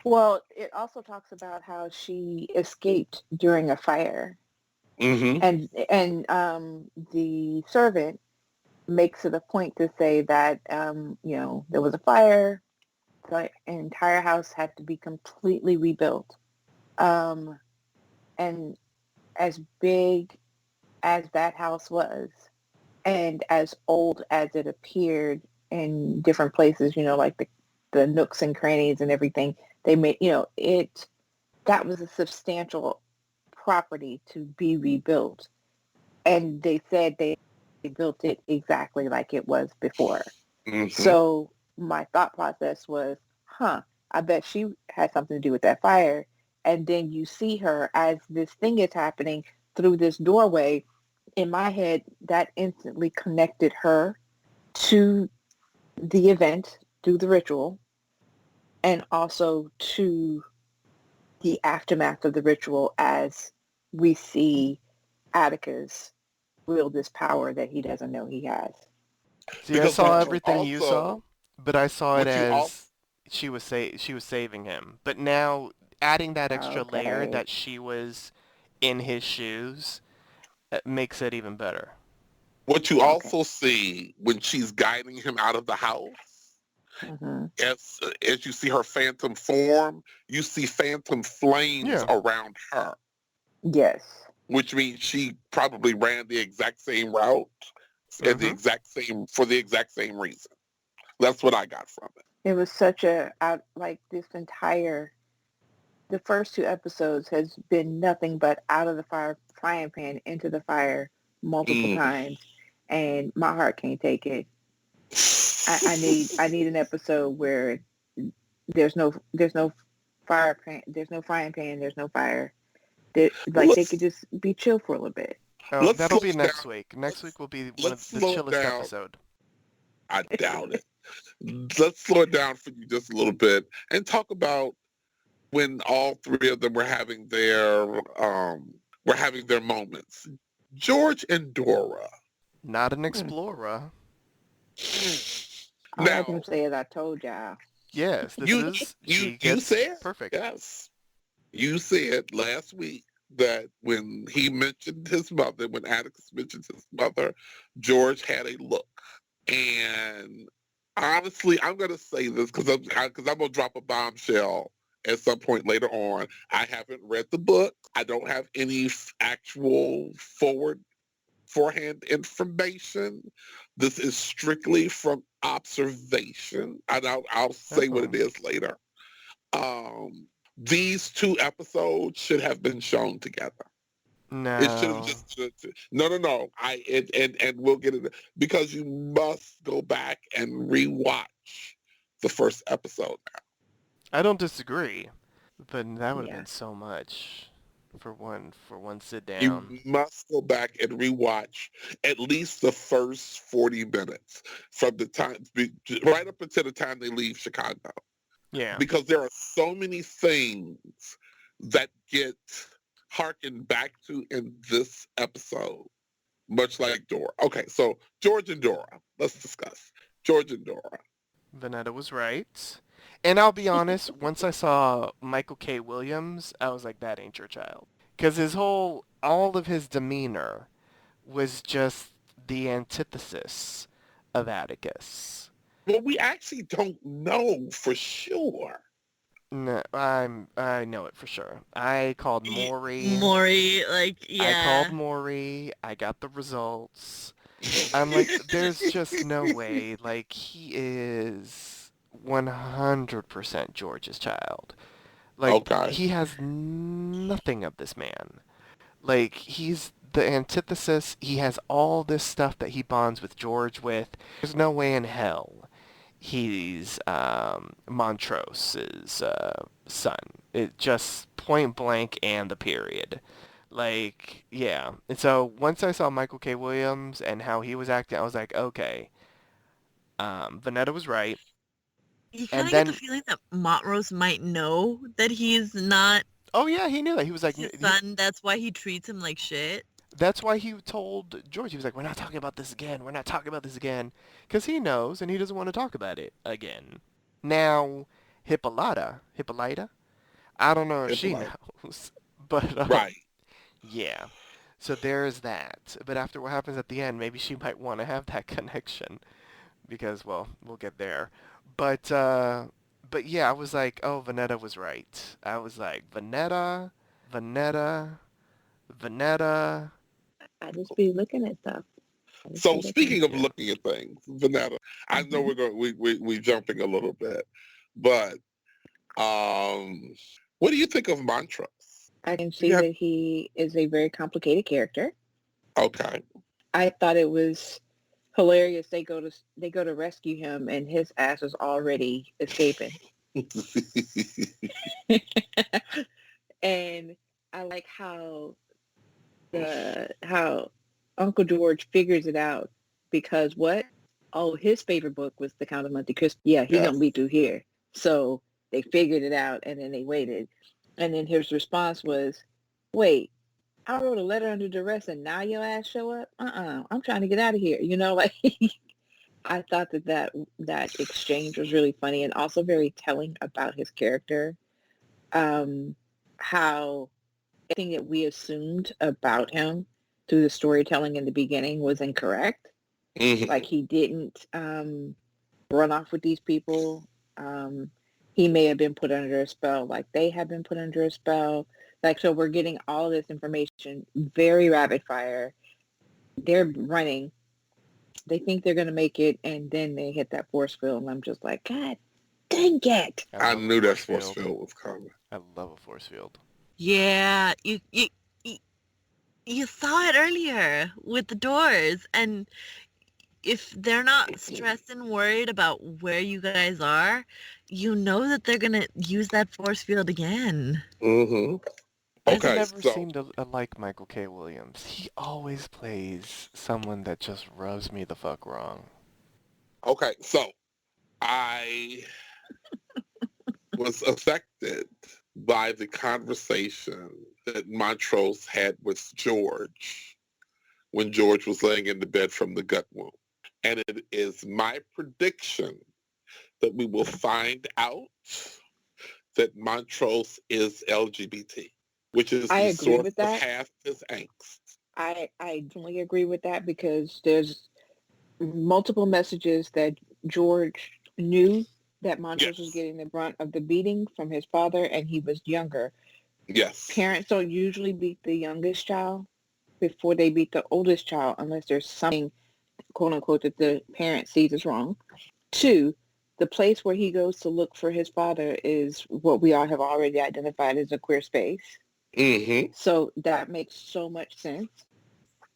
S5: Well, it also talks about how she escaped during a fire.
S2: Mm-hmm.
S5: And the servant makes it a point to say that, there was a fire, the entire house had to be completely rebuilt. And as big as that house was, and as old as it appeared in different places, like the nooks and crannies and everything, they made, that was a substantial property to be rebuilt. And they said they built it exactly like it was before.
S2: Mm-hmm.
S5: So my thought process was, I bet she had something to do with that fire. And then you see her as this thing is happening through this doorway. In my head, that instantly connected her to the event through the ritual, and also to the aftermath of the ritual as we see Atticus wield this power that he doesn't know he has.
S3: See, because I saw everything you saw, but I saw it as she was saving him. But now, adding that extra layer that she was in his shoes, makes it even better.
S2: What you also see when she's guiding him out of the house, as you see her phantom form, you see phantom flames around her.
S5: Yes.
S2: Which means she probably ran the exact same route and for the exact same reason. That's what I got from it.
S5: It was such the first two episodes has been nothing but out of the frying pan into the multiple times, and my heart can't take it. I need an episode where there's no fire pan, there's no frying pan, there's no fire. They could just be chill for a little bit.
S3: Oh, that'll be next week. Next week will be one of the chillest episode.
S2: I doubt it. Let's slow it down for you just a little bit and talk about when all three of them were having their moments. George and Dora.
S3: Not an
S5: Hmm.
S3: explorer.
S5: All I can
S2: Now,
S5: say is I told y'all.
S3: Yes, this
S2: you
S3: is,
S2: you
S3: she
S2: you
S3: gets
S2: said,
S3: perfect.
S2: yes. You said last week that when he mentioned his mother, when Atticus mentioned his mother, George had a look. And honestly, I'm going to say this because I'm going to drop a bombshell at some point later on. I haven't read the book. I don't have any actual forehand information. This is strictly from observation, and I'll say what
S3: Uh-oh.
S2: it is later. Um, these two episodes should have been shown together. It should have
S3: No.
S2: just no. And we'll get it because you must go back and rewatch the first episode.
S3: I don't disagree, but that would have
S5: Yeah.
S3: been so much for one sit
S2: You
S3: down.
S2: must go back and rewatch at least the first 40 minutes from the time right up until the time they leave Chicago.
S3: Yeah.
S2: Because there are so many things that get harkened back to in this episode, much like Dora. Okay, so George and Dora. Let's discuss George and Dora.
S3: Vanetta was right. And I'll be honest, once I saw Michael K. Williams, I was like, that ain't your child. Because all of his demeanor was just the antithesis of Atticus.
S2: Well, we actually don't know for sure.
S3: No, I know it for sure. I called Maury.
S4: Maury, like,
S3: I called
S4: yeah.
S3: Maury. I got the results. I'm like, there's just no way. Like, he is 100% George's child. Like,
S2: Okay.
S3: he has nothing of this man. Like, he's the antithesis. He has all this stuff that he bonds with George with. There's no way in hell he's Montrose's son. It just point blank and the period. Like, yeah. And so once I saw Michael K. Williams and how he was acting, I was like, okay, Vanetta was right.
S4: You kind
S3: And
S4: of get the
S3: then,
S4: feeling that Montrose might know that he's not
S3: oh yeah, he knew that. He was like,
S4: his son. That's why he treats him like shit.
S3: that's why he told George, he was like, we're not talking about this again. We're not talking about this again. Because he knows and he doesn't want to talk about it again. Now, Hippolyta, I don't know if
S2: It's
S3: she
S2: like,
S3: knows. But,
S2: right.
S3: yeah. So there's that. But after what happens at the end, maybe she might want to have that connection. Because, well, we'll get there. But yeah, I was like, oh, Vanetta was right. I was like, Vanetta, Vanetta.
S5: I just be looking at stuff. I just
S2: So
S5: be looking at
S2: speaking of
S5: stuff.
S2: looking at things, Vanetta, I know
S5: Hmm.
S2: we're going we jumping a little bit, but what do you think of Montrose?
S5: I can
S2: You
S5: see
S2: have
S5: that he is a very complicated character.
S2: okay.
S5: I thought it was hilarious. They go to rescue him, and his ass is already escaping. And I like how Uncle George figures it out because what? Oh, his favorite book was The Count of Monte Cristo. Yeah, he
S2: Yes.
S5: gonna be through here. So they figured it out, and then they waited. And then his response was, "Wait, I wrote a letter under duress, and now your ass show up? I'm trying to get out of here." Like I thought that exchange was really funny and also very telling about his character. Um, how everything that we assumed about him through the storytelling in the beginning was incorrect. Like
S2: Hmm.
S5: he didn't run off with these people. He may have been put under a spell, like they have been put under a spell. Like so, we're getting all this information very rapid fire. They're running. They think they're gonna make it, and then they hit that force field, and I'm just like, God dang it!
S3: I
S2: I
S3: love a
S2: knew that
S3: force
S2: force
S3: field.
S2: field was coming.
S3: I love a force field.
S4: Yeah, you you saw it earlier with the doors, and if they're not stressed and worried about where you guys are, you know that they're gonna use that force field again.
S2: Hmm.
S3: I've
S2: Okay,
S3: never
S2: so
S3: seemed to like Michael K. Williams. He always plays someone that just rubs me the fuck wrong.
S2: Okay, so I was affected by the conversation that Montrose had with George when George was laying in the bed from the gut wound. And it is my prediction that we will find out that Montrose is LGBT, which is
S5: I
S2: the
S5: agree
S2: source
S5: with
S2: of
S5: that.
S2: half his angst.
S5: I definitely agree with that because there's multiple messages that George knew that Montrose was
S2: Yes.
S5: getting the brunt of the beating from his father and he was younger.
S2: Yes.
S5: Parents don't usually beat the youngest child before they beat the oldest child unless there's something, quote unquote, that the parent sees as wrong. Two, the place where he goes to look for his father is what we all have already identified as a queer space.
S2: Mm-hmm.
S5: So that makes so much sense.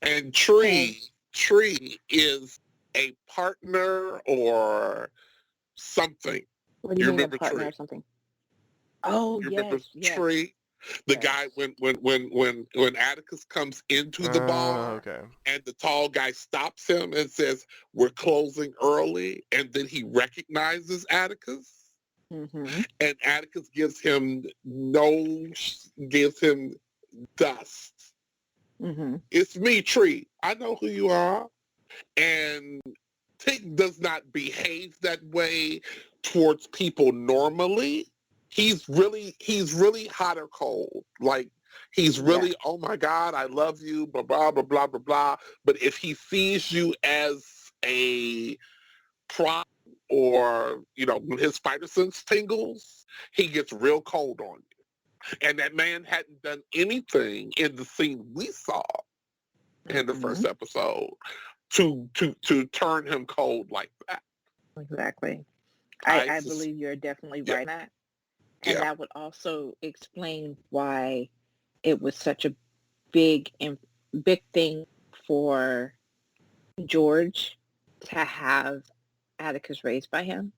S2: And
S5: And
S2: Tree is a partner or something.
S5: what do you
S2: You
S5: mean a
S2: remember
S5: partner
S2: Tree?
S5: or something? Oh,
S2: You remember
S5: yes, yes,
S2: Tree? The
S5: yes.
S2: guy when Atticus comes into the bar
S3: Okay.
S2: and the tall guy stops him and says, "We're closing early," and then he recognizes Atticus.
S5: Mm-hmm.
S2: And Atticus gives him dust.
S5: Mm-hmm.
S2: It's me, Tree. I know who you are. And Tig does not behave that way towards people normally. He's really hot or cold. Like he's
S5: Yeah.
S2: really, oh my God, I love you, blah blah blah blah blah blah. But if he sees you as a prop or when his spider sense tingles, he gets real cold on you. And that man hadn't done anything in the scene we saw in the
S5: Mm-hmm.
S2: first episode to turn him cold like that.
S5: Exactly.
S2: I
S5: I
S2: just
S5: believe you're definitely
S2: yeah
S5: right on that. And
S2: yeah
S5: that would also explain why it was such a big thing for George to have Atticus raised by him.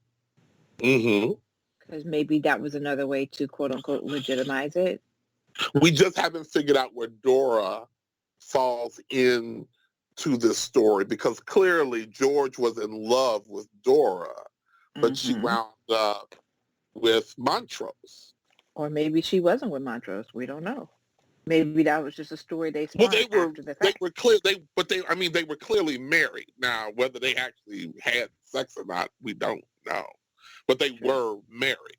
S2: hmm
S5: Because maybe that was another way to quote unquote legitimize it.
S2: We just haven't figured out where Dora falls in to this story because clearly George was in love with Dora, but she
S5: Mm-hmm.
S2: wound up with Montrose.
S5: Or maybe she wasn't with Montrose. We don't know. Maybe that was just a story they
S2: Well,
S5: spun after the
S2: they
S5: fact.
S2: were clear they were clearly married. Now whether they actually had sex or not, we don't know, but they
S5: True.
S2: were married.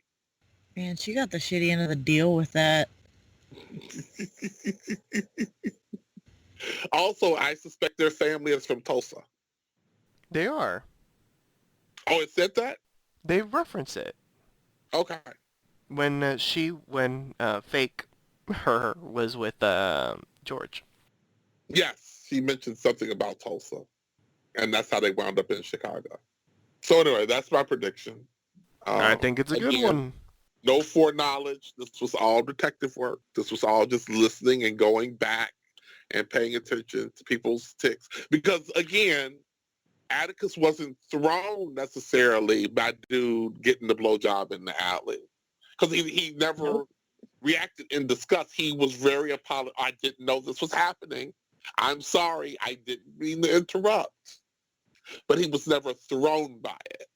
S4: Man, she got the shitty end of the deal with that.
S2: Also, I suspect their family is from Tulsa.
S3: They are.
S2: Oh, it said that?
S3: They reference it.
S2: Okay.
S3: When fake her was with George.
S2: Yes, she mentioned something about Tulsa, and that's how they wound up in Chicago. So anyway, that's my prediction.
S3: I think it's a good
S2: Again,
S3: one.
S2: no foreknowledge. This was all detective work. This was all just listening and going back and paying attention to people's ticks. Because again, Atticus wasn't thrown necessarily by dude getting the blowjob in the alley. Because he never
S5: Nope.
S2: reacted in disgust. He was very apologetic. I didn't know this was happening. I'm sorry. I didn't mean to interrupt. But he was never thrown by it.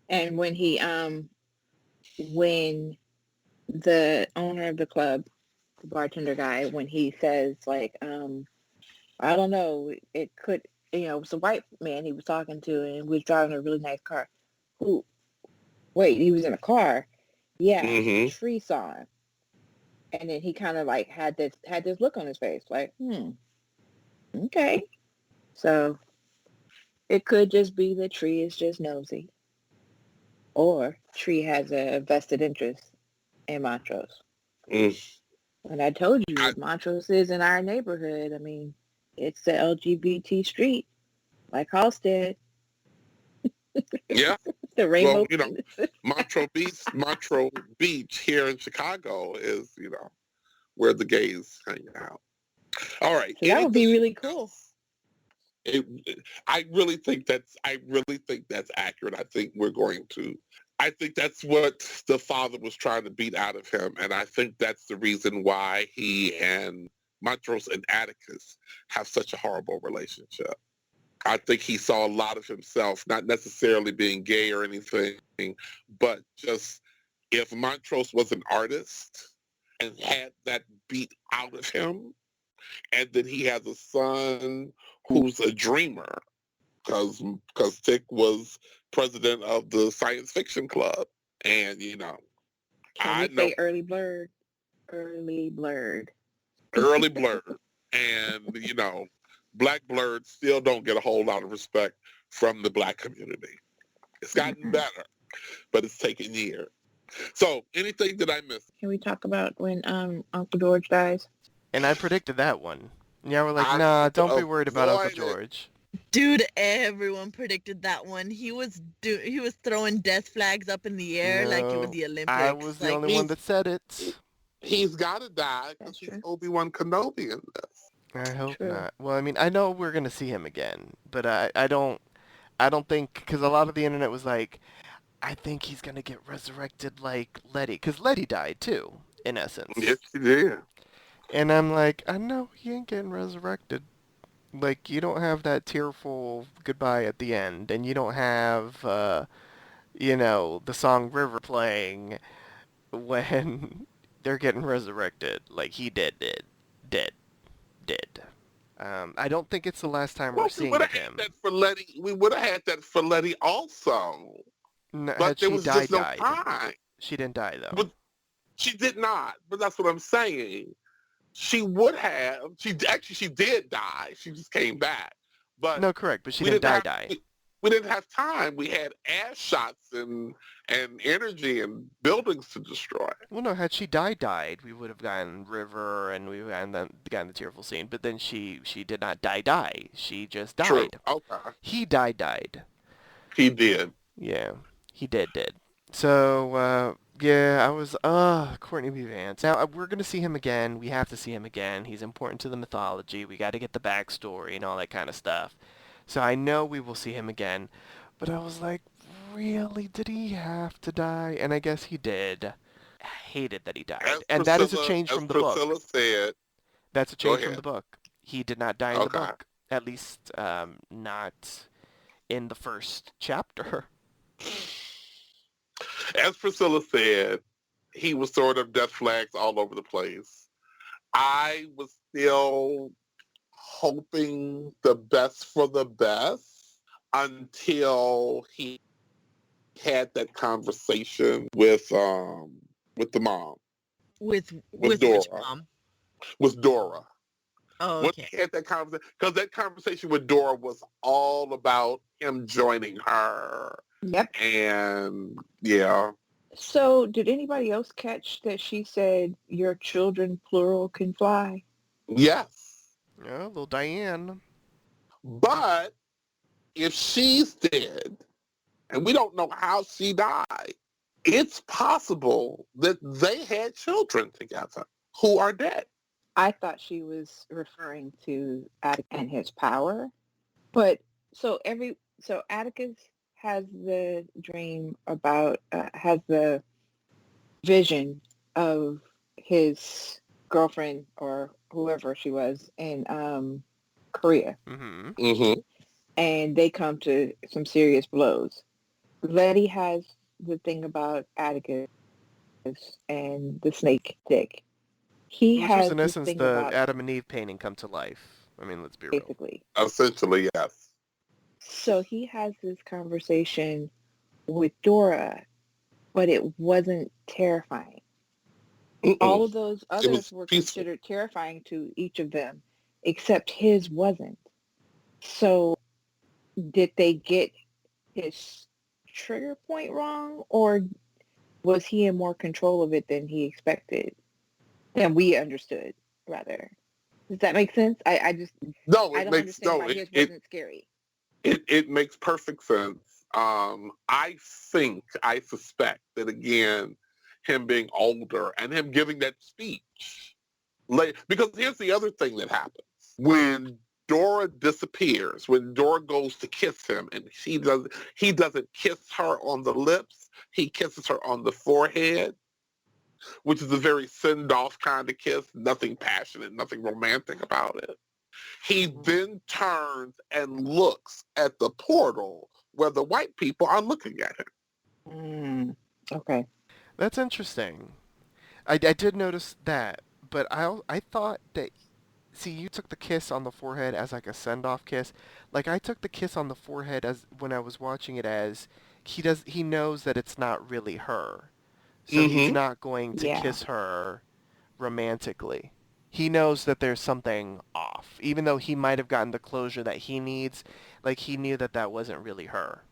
S5: And when the owner of the club, the bartender guy, when he says like, I don't know, it could, it was a white man he was talking to and was driving a really nice car. Who? Wait, he was in a car. Yeah,
S2: Mm-hmm.
S5: Tree saw him, and then he kind of like had this look on his face, like, okay. So it could just be that Tree is just nosy, or Tree has a vested interest in Montrose.
S2: Mm.
S5: And I told you,
S2: I,
S5: if Montrose is in our neighborhood, I mean, it's the LGBT street, like Halstead,
S2: yeah.
S5: the
S2: Well,
S5: Rainbow.
S2: Montrose Beach here in Chicago is, where the gays hang out. All right.
S5: So that would be
S2: Anything
S5: really cool.
S2: else? I really think that's accurate. I think that's what the father was trying to beat out of him. And I think that's the reason why he and Montrose and Atticus have such a horrible relationship. I think he saw a lot of himself, not necessarily being gay or anything, but just if Montrose was an artist and had that beat out of him, and then he has a son who's a dreamer, because Tick was president of the science fiction club, and
S5: Can we say early blurred? Early blurred.
S2: Early blurred, and Black blurred still don't get a whole lot of respect from the Black community. It's gotten better, but it's taken years. So, anything that I missed?
S5: Can we talk about when Uncle George dies?
S3: And I predicted that one. Yeah, we're like, nah, don't be worried about Uncle George.
S4: Dude, everyone predicted that one. He was throwing death flags up in the air like it was the Olympics.
S3: I was the only one that said it.
S2: He's got to die because he's Obi-Wan Kenobi in this.
S3: I hope not. Well, I mean, I know we're gonna see him again, but I don't think, because a lot of the internet was like, I think he's gonna get resurrected like Letty, because Letty died too, in essence.
S2: Yes, he did.
S3: And I'm like, I know he ain't getting resurrected. Like, you don't have that tearful goodbye at the end, and you don't have, the song River playing when they're getting resurrected. Like, he dead. I don't think it's the last time we're seeing him.
S2: We would have had that for Letty also.
S3: No,
S2: but there was just no time.
S3: She didn't die, though.
S2: But she did not. But that's what I'm saying. She would have. She did die. She just came back. But
S3: no, correct. But she didn't die.
S2: We didn't have time. We had ass shots and energy and buildings to destroy.
S3: Well, no, had she died, we would have gotten River and we would have gotten the tearful scene. But then she did not die. She just died.
S2: True. Okay.
S3: He died.
S2: He did.
S3: Yeah, he did. So, yeah, I was, Courtney B. Vance. Now, we're going to see him again. We have to see him again. He's important to the mythology. We got to get the backstory and all that kind of stuff. So I know we will see him again. But I was like, really? Did he have to die? And I guess he did. I hated that he died. And that is a change from the book.
S2: Priscilla said.
S3: That's a change from the book. He did not die in the book. At least not in the first chapter.
S2: As Priscilla said, he was sort of death flags all over the place. I was still hoping the best for the best until he had that conversation with the mom.
S4: With
S2: Dora.
S4: Which mom?
S2: With Dora.
S4: Oh, okay.
S2: When he had that conversation, because that conversation with Dora was all about him joining her.
S5: Yep.
S2: And yeah.
S5: So did anybody else catch that she said your children plural can fly?
S2: Yes.
S3: Yeah, little Diane.
S2: But if she's dead, and we don't know how she died, it's possible that they had children together who are dead.
S5: I thought she was referring to Atticus and his power. But so Atticus has the dream about, has the vision of his girlfriend or whoever she was in Korea.
S3: Mm-hmm.
S2: Mm-hmm.
S5: And they come to some serious blows. Letty has the thing about Atticus and the snake Dick. He
S3: Which
S5: has
S3: was in essence the
S5: about,
S3: Adam and Eve painting come to life. I mean, let's be real.
S5: basically.
S2: Essentially, yes.
S5: So he has this conversation with Dora, but it wasn't terrifying.
S2: Mm-mm.
S5: All of those others were
S2: peaceful.
S5: considered terrifying to each of them, except his wasn't. So did they get his trigger point wrong, or was he in more control of it than he expected? Than we understood, rather. Does that make sense? I don't understand why his wasn't scary.
S2: It makes perfect sense. I suspect that, again, him being older and him giving that speech. Because here's the other thing that happens. When Dora disappears, when Dora goes to kiss him, and he doesn't kiss her on the lips, he kisses her on the forehead, which is a very send-off kind of kiss, nothing passionate, nothing romantic about it. He then turns and looks at the portal where the white people are looking at him.
S5: Okay.
S3: That's interesting. I did notice that, but I thought that. See, you took the kiss on the forehead as like a send-off kiss. Like I took the kiss on the forehead as when I was watching it as he knows that it's not really her. So he's not going to kiss her romantically. He knows that there's something off. Even though he might have gotten the closure that he needs, like he knew that that wasn't really her.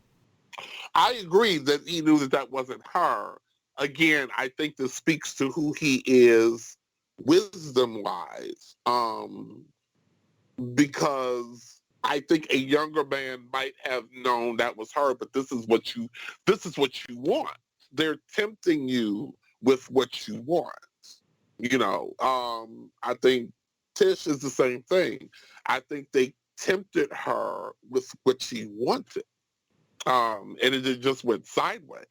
S2: I agree that he knew that that wasn't her. Again, I think this speaks to who he is wisdom-wise. Because I think a younger man might have known that was her, but this is what you want. They're tempting you with what you want. I think Tish is the same thing. I think they tempted her with what she wanted. And it just went sideways.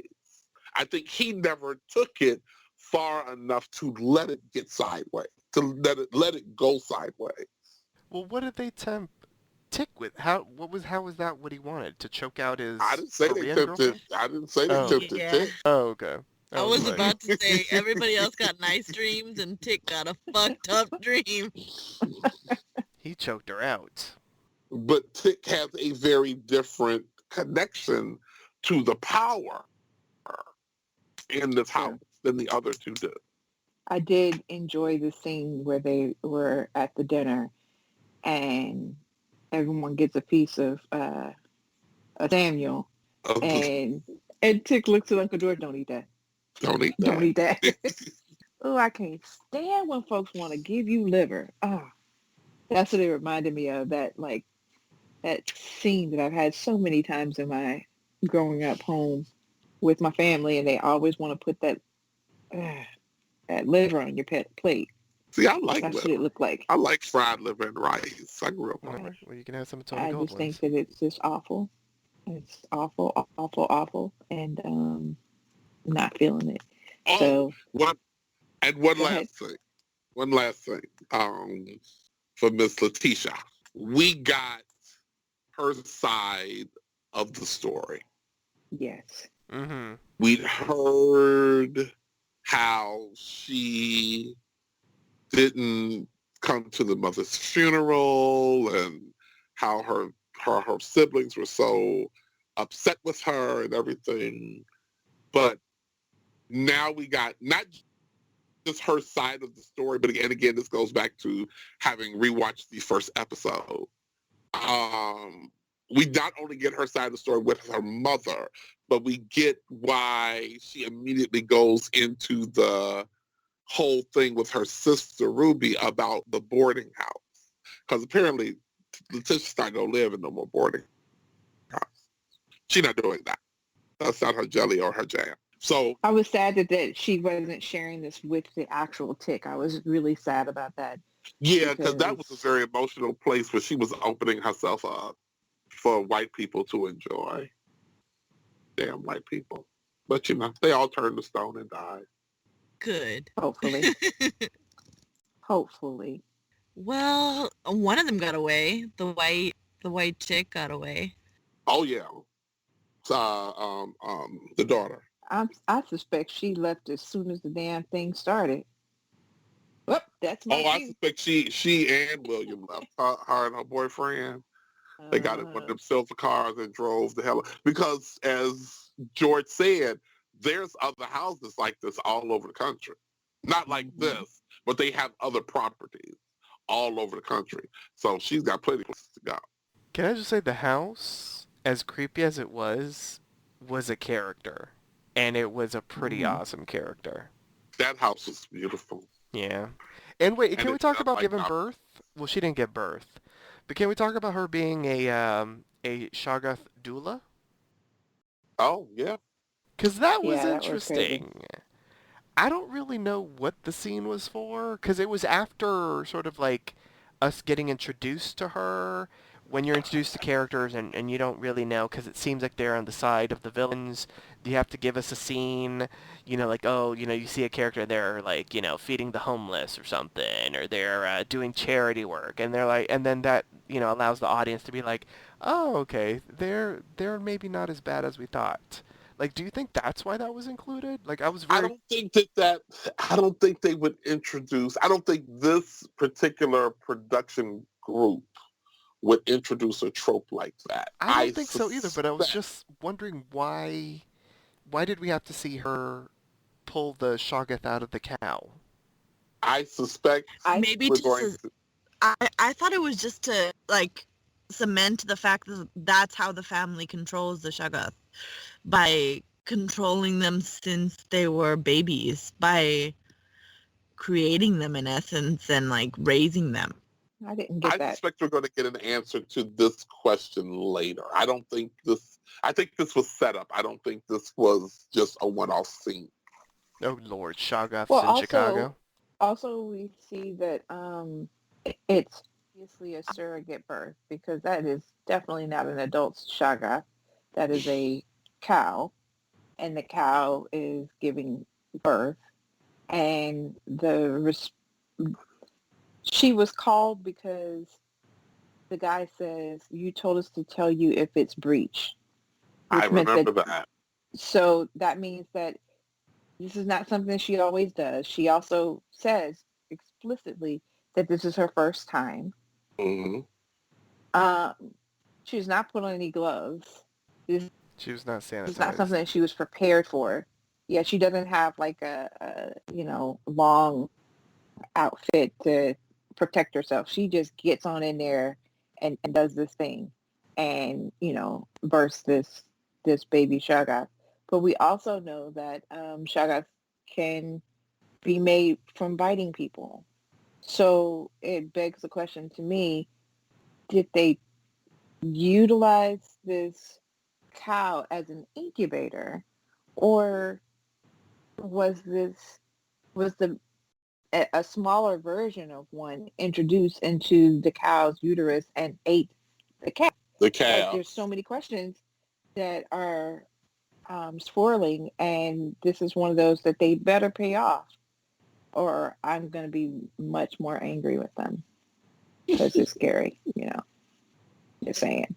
S2: I think he never took it far enough to let it get sideways, to let it go sideways.
S3: Well, what did they tempt Tick with? How was that what he wanted? To choke out his
S2: I didn't say
S3: Korean
S2: they tempted.
S3: girlfriend?
S2: I didn't say they tempted Tick.
S3: Oh, okay.
S4: I was about to say everybody else got nice dreams and Tick got a fucked up dream.
S3: He choked her out.
S2: But Tick has a very different connection to the power in this house than the other two do.
S5: I did enjoy the scene where they were at the dinner and everyone gets a piece of Samuel, and Tick looks at Uncle George, don't eat that.
S2: Don't eat that.
S5: Don't eat that. Oh, I can't stand when folks want to give you liver. Oh, that's what it reminded me of, that scene that I've had so many times in my growing up home with my family, and they always want to put that liver on your plate.
S2: See, I like
S5: That's
S2: liver.
S5: what it looked like.
S2: I like fried liver and rice. I grew up on it.
S3: Well, you can have some Tony
S5: I
S3: Gold
S5: just
S3: ones.
S5: think that it's just awful. It's awful, awful, awful, and not feeling it. So
S2: one last thing. One last thing. For Miss Letitia, we got her side of the story.
S5: Yes.
S3: Mm-hmm.
S2: We'd heard how she didn't come to the mother's funeral and how her siblings were so upset with her and everything. But now we got not just her side of the story, but again, this goes back to having rewatched the first episode. We not only get her side of the story with her mother, but we get why she immediately goes into the whole thing with her sister Ruby about the boarding house. Because apparently Letitia's not going to live in no more boarding house. She's not doing that. That's not her jelly or her jam. So
S5: I was sad that she wasn't sharing this with the actual Tick. I was really sad about that.
S2: Yeah, because that was a very emotional place where she was opening herself up for white people to enjoy. Damn white people. But, they all turned to stone and died.
S4: Good.
S5: Hopefully. Hopefully.
S4: Well, one of them got away. The white chick got away.
S2: Oh, yeah. The daughter.
S5: I suspect she left as soon as the damn thing started. Whoop, that's my
S2: I suspect she and William left. Her and her boyfriend. They got in one of them silver cars and drove the hell. Because as George said, there's other houses like this all over the country. Not like this, but they have other properties all over the country. So she's got plenty of places to go.
S3: Can I just say the house, as creepy as it was a character. And it was a pretty awesome character.
S2: That house was beautiful.
S3: Yeah. And wait, can we talk about giving birth? Well, she didn't give birth. But can we talk about her being a Shoggoth doula?
S2: Oh, yeah.
S3: Because that was
S5: that was
S3: interesting. I don't really know what the scene was for, because it was after sort of like us getting introduced to her, when you're introduced to characters and you don't really know, because it seems like they're on the side of the villains, you have to give us a scene, like, oh, you see a character, they're like, feeding the homeless or something, or they're doing charity work, and they're like, and then that, allows the audience to be like, oh, okay, they're maybe not as bad as we thought. Like, do you think that's why that was included? Like, I was very...
S2: I don't think they would introduce, I don't think this particular production group would introduce a trope like that.
S3: I don't think so either, but I was just wondering why did we have to see her pull the Shoggoth out of the cow?
S2: I suspect
S4: maybe I thought it was just to, like, cement the fact that that's how the family controls the Shoggoth, by controlling them since they were babies, by creating them in essence and, like, raising them.
S5: I didn't get that.
S2: I suspect we're going to get an answer to this question later. I think this was set up. I don't think this was just a one-off scene.
S3: Oh, Lord, Shoggoth's in Chicago.
S5: Also, we see that it's obviously a surrogate birth, because that is definitely not an adult Shoggoth. That is a cow, and the cow is giving birth. And she was called because the guy says, you told us to tell you if it's breech.
S2: I remember that.
S5: So that means that this is not something she always does. She also says explicitly that this is her first time.
S2: Mm-hmm.
S5: She's not put on any gloves.
S3: She was not sanitized.
S5: It's not something that she was prepared for. Yeah, she doesn't have like a long outfit to protect herself. She just gets on in there and does this thing and, births this baby Shoggoth. But we also know that Shoggoth can be made from biting people. So it begs the question to me, did they utilize this cow as an incubator, or was a smaller version of one introduced into the cow's uterus and ate the cow?
S2: The cow.
S5: Like, there's so many questions that are swirling, and this is one of those that they better pay off, or I'm going to be much more angry with them, because it's scary, Just saying.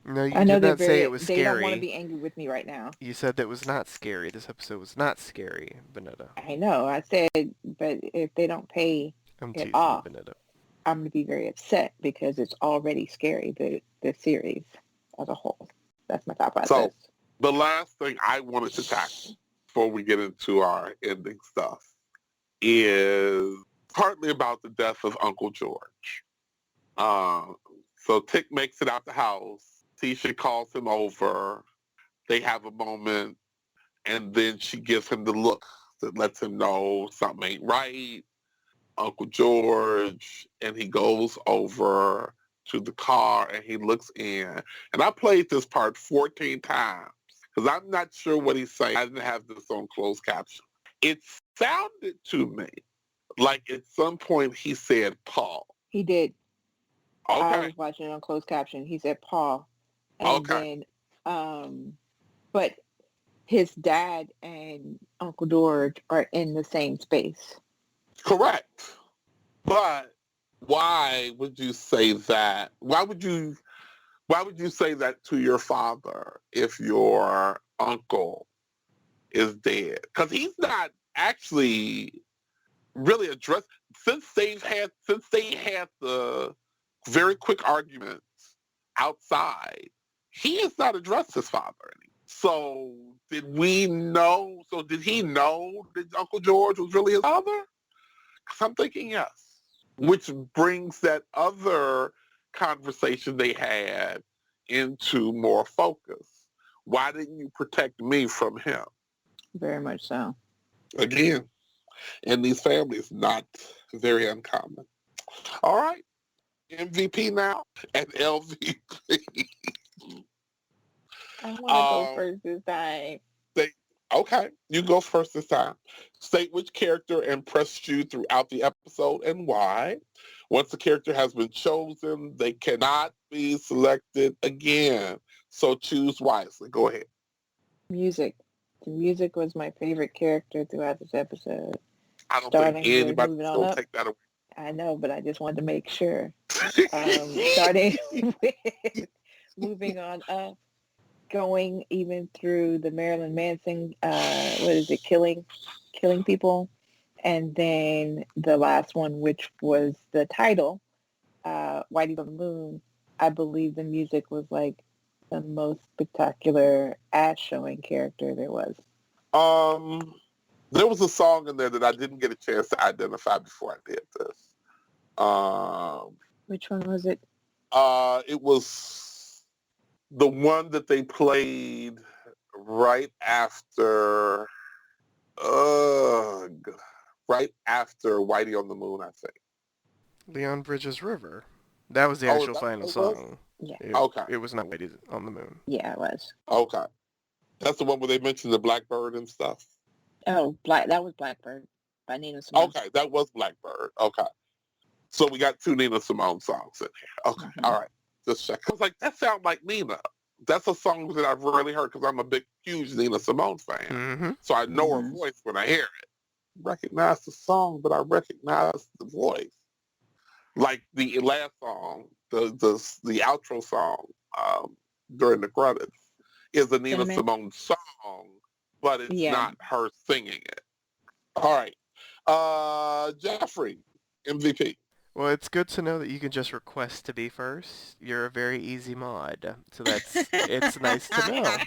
S3: No, you did not say it was scary.
S5: They don't want to be angry with me right now.
S3: You said that was not scary. This episode was not scary, Benetta.
S5: I know. I said, but if they don't pay it off, Benetta, I'm going to be very upset, because it's already scary, the series as a whole. That's my thought process.
S2: So, the last thing I wanted to tackle before we get into our ending stuff is partly about the death of Uncle George. So Tick makes it out the house. Tisha calls him over. They have a moment, and then she gives him the look that lets him know something ain't right. Uncle George, and he goes over to the car and he looks in. And I played this part 14 times because I'm not sure what he's saying. I didn't have this on closed caption. It sounded to me like at some point he said Paul.
S5: He did.
S2: Okay.
S5: I was watching it on closed caption. He said Paul. And then, but his dad and Uncle George are in the same space.
S2: Correct. But why would you say that? Why would you say that to your father if your uncle is dead? Because he's not actually really addressed since they had the very quick arguments outside. He has not addressed his father anymore. So did he know that Uncle George was really his father? Because I'm thinking yes. Which brings that other conversation they had into more focus. Why didn't you protect me from him?
S5: Very much so.
S2: Again, in these families, not very uncommon. All right. MVP now and LVP.
S5: I want to go first this time.
S2: Okay, you go first this time. State which character impressed you throughout the episode and why. Once the character has been chosen, they cannot be selected again. So choose wisely. Go ahead.
S5: Music. The music was my favorite character throughout this episode.
S2: I don't think
S5: Starting with
S2: anybody's
S5: moving on
S2: going to
S5: up.
S2: take that away.
S5: I know, but I just wanted to make sure. Starting with moving on up, going even through the Marilyn Manson, killing people, and then the last one, which was the title, Whitey on the Moon. I believe the music was like the most spectacular ass showing character there was.
S2: There was a song in there that I didn't get a chance to identify before I did this.
S5: Which one was it?
S2: It was the one that they played right after Whitey on the Moon, I think.
S3: Leon Bridges' River. That was the actual final song.
S5: Yeah.
S2: Okay.
S3: It was not Whitey on the Moon.
S5: Yeah, it was.
S2: Okay. That's the one where they mentioned the Blackbird and stuff.
S5: Oh, that was Blackbird by Nina Simone.
S2: Okay, that was Blackbird. Okay. So we got 2 Nina Simone songs in here. Okay, All right. Just check. I was like, that sounds like Nina. That's a song that I've really heard because I'm a huge Nina Simone fan.
S3: Mm-hmm.
S2: So I know her voice when I hear it. Recognize the song, but I recognize the voice. Like the last song, the outro song during the credits is a Nina Simone song, but it's not her singing it. All right. Jeffrey, MVP.
S3: Well, it's good to know that you can just request to be first. You're a very easy mod, so it's nice to know.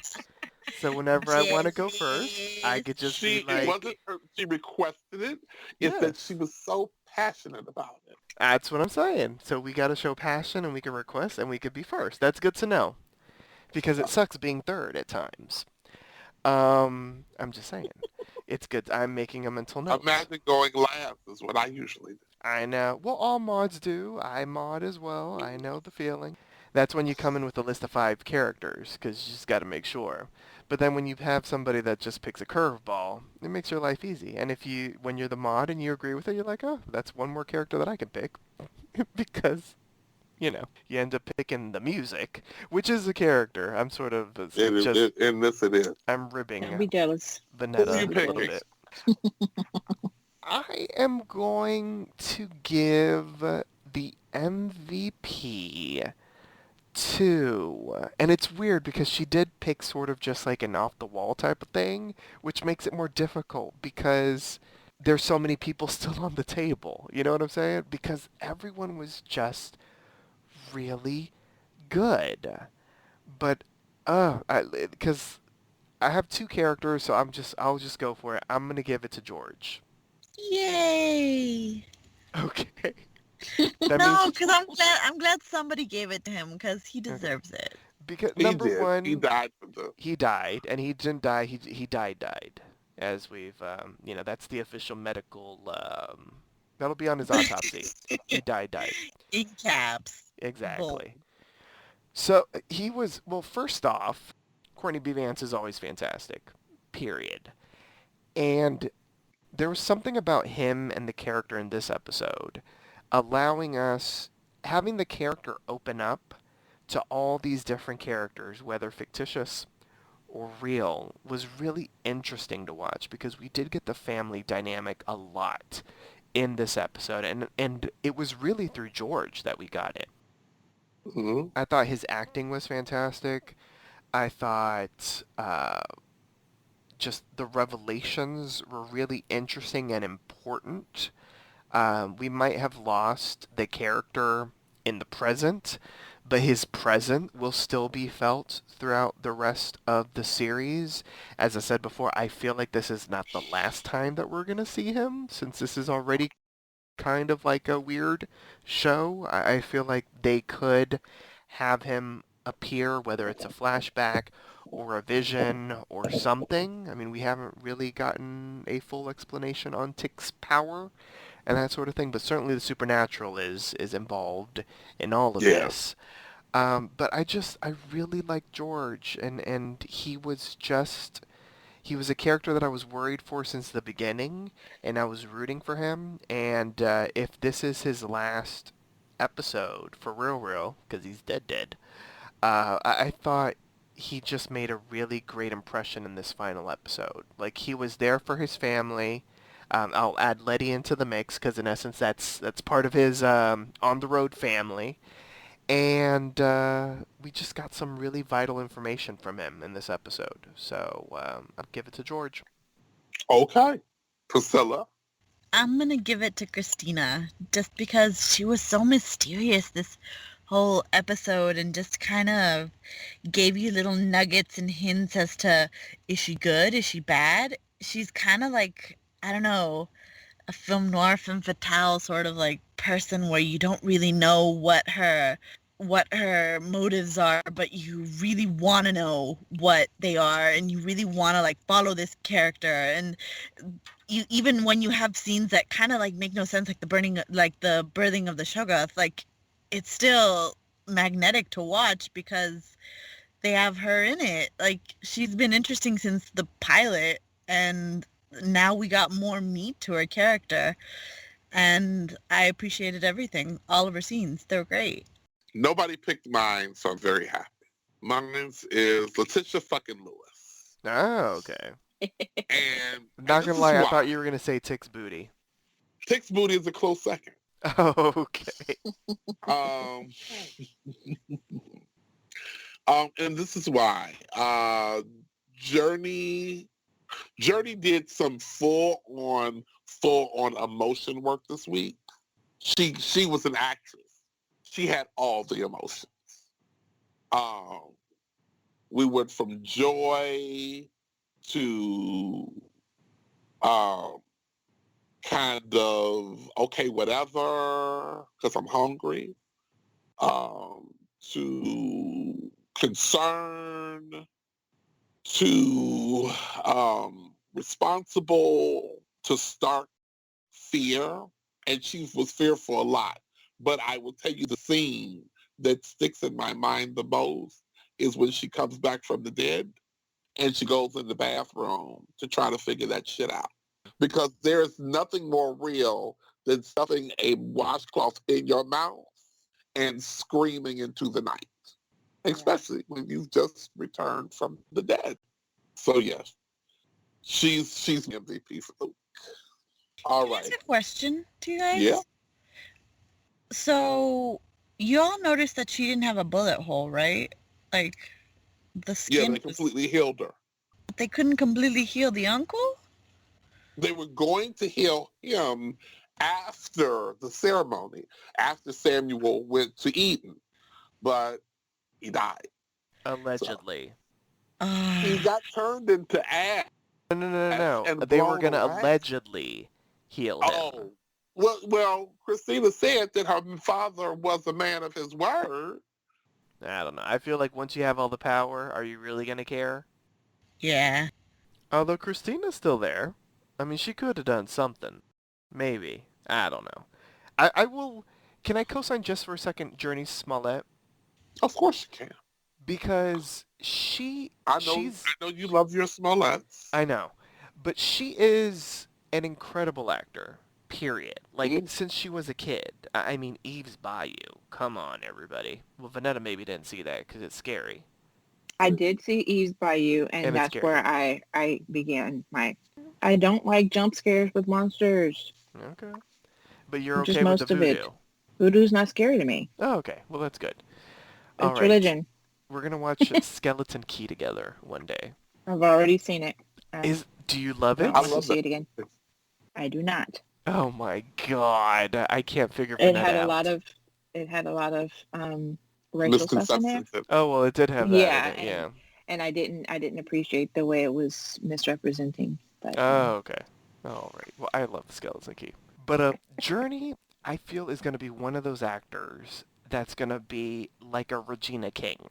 S3: So whenever I want to go first, I could just be like...
S2: It wasn't her, she requested it. It's that she was so passionate about it.
S3: That's what I'm saying. So we got to show passion and we can request and we could be first. That's good to know. Because it sucks being third at times. I'm just saying. It's good. I'm making a mental note.
S2: Imagine going last is what I usually do.
S3: I know. Well, all mods do. I mod as well. I know the feeling. That's when you come in with a list of 5 characters, because you just got to make sure. But then when you have somebody that just picks a curveball, it makes your life easy. And when you're the mod and you agree with it, you're like, oh, that's one more character that I can pick. Because, you end up picking the music, which is a character. I'm sort of
S2: in this it is.
S3: I'm ribbing.
S5: Don't be jealous.
S3: Vanetta a little bit. I am going to give the MVP to, and it's weird because she did pick sort of just like an off-the-wall type of thing, which makes it more difficult because there's so many people still on the table. You know what I'm saying? Because everyone was just really good. But, because I have 2 characters, so I'll just go for it. I'm going to give it to George.
S4: Yay!
S3: Okay.
S4: No, because I'm glad somebody gave it to him because he deserves it.
S3: Because
S2: he
S3: number one,
S2: he died.
S3: He died, and he didn't die. He died. As we've, that's the official medical. That'll be on his autopsy. He died.
S4: In caps.
S3: Exactly.
S4: Boom.
S3: So he was First off, Courtney B. Vance is always fantastic. Period. And there was something about him and the character in this episode allowing us, having the character open up to all these different characters, whether fictitious or real, was really interesting to watch because we did get the family dynamic a lot in this episode. And it was really through George that we got it.
S2: Mm-hmm.
S3: I thought his acting was fantastic. I thought just the revelations were really interesting and important. We might have lost the character in the present, but his present will still be felt throughout the rest of the series. As I said before, I feel like this is not the last time that we're going to see him, since this is already kind of like a weird show. I feel like they could have him appear, whether it's a flashback or a vision or something. I mean, we haven't really gotten a full explanation on Tick's power and that sort of thing, but certainly the supernatural is involved in all of this. But I really like George, and he was just, He was a character that I was worried for since the beginning, and I was rooting for him. And if this is his last episode for real, because he's dead, I thought he just made a really great impression in this final episode. Like, he was there for his family. I'll add Letty into the mix because in essence that's part of his on the road family. And we just got some really vital information from him in this episode. So I'll give it to George.
S2: Okay. Priscilla?
S4: I'm going to give it to Christina just because she was so mysterious this whole episode and just kind of gave you little nuggets and hints as to, is she good? Is she bad? She's kind of like, I don't know, a film noir, femme fatale sort of like person where you don't really know what her motives are, but you really want to know what they are, and you really want to like follow this character. And you, even when you have scenes that kind of like make no sense, like the birthing of the Shoggoth, like it's still magnetic to watch because they have her in it. Like, she's been interesting since the pilot, and now we got more meat to her character, and I appreciated everything. All of her scenes, they were great.
S2: Nobody picked mine, so I'm very happy. Mine is Letitia fucking Lewis.
S3: Oh, okay.
S2: And
S3: Not gonna lie, I thought you were gonna say Tick's Booty.
S2: Tick's Booty is a close second.
S3: Oh, okay.
S2: And this is why. Journey did some full on emotion work this week. She was an actress. She had all the emotions. We went from joy to kind of okay, whatever, because I'm hungry, to concern, to responsible, to stark fear, and she was fearful a lot. But I will tell you the scene that sticks in my mind the most is when she comes back from the dead and she goes in the bathroom to try to figure that shit out. Because there's nothing more real than stuffing a washcloth in your mouth and screaming into the night, especially when you've just returned from the dead. So yes, she's the MVP for the week. All right.
S4: Here's a question to you guys.
S2: Yeah.
S4: So you all noticed that she didn't have a bullet hole, right? Like the skin.
S2: Yeah, they completely healed her.
S4: They couldn't completely heal the uncle?
S2: They were going to heal him after the ceremony, after Samuel went to Eden, but he died.
S3: Allegedly.
S2: So, he got turned into ash.
S3: No. They were going to allegedly heal him.
S2: Oh. Well, Christina said that her father was a man of his word.
S3: I don't know. I feel like once you have all the power, are you really going to care?
S4: Yeah.
S3: Although Christina's still there. I mean, she could have done something. Maybe. I don't know. I will... Can I co-sign just for a second Journey Smollett?
S2: Of course you can.
S3: Because
S2: I know you love your Smolletts.
S3: I know. But she is an incredible actor. Period. Like, since she was a kid. I mean, Eve's Bayou. Come on, everybody. Well, Vanetta maybe didn't see that because it's scary.
S5: I did see Eve's Bayou, and that's where I began my... I don't like jump scares with monsters.
S3: Okay. But you're
S5: Just
S3: okay with
S5: most
S3: the
S5: of
S3: voodoo?
S5: it. Voodoo's not scary to me.
S3: Oh, okay. Well, that's good.
S5: It's
S3: all right.
S5: religion.
S3: We're going to watch Skeleton Key together one day.
S5: I've already seen it.
S3: Do you love it?
S5: I want to see it again. I do not.
S3: Oh my god. I can't figure that out.
S5: It had a lot of racial stuff in there.
S3: Oh, well, it did have that in it,
S5: and I didn't appreciate the way it was misrepresenting. But,
S3: oh, okay. All right. Well, I love the Skeleton Key. But Journey, I feel, is going to be one of those actors that's going to be like a Regina King.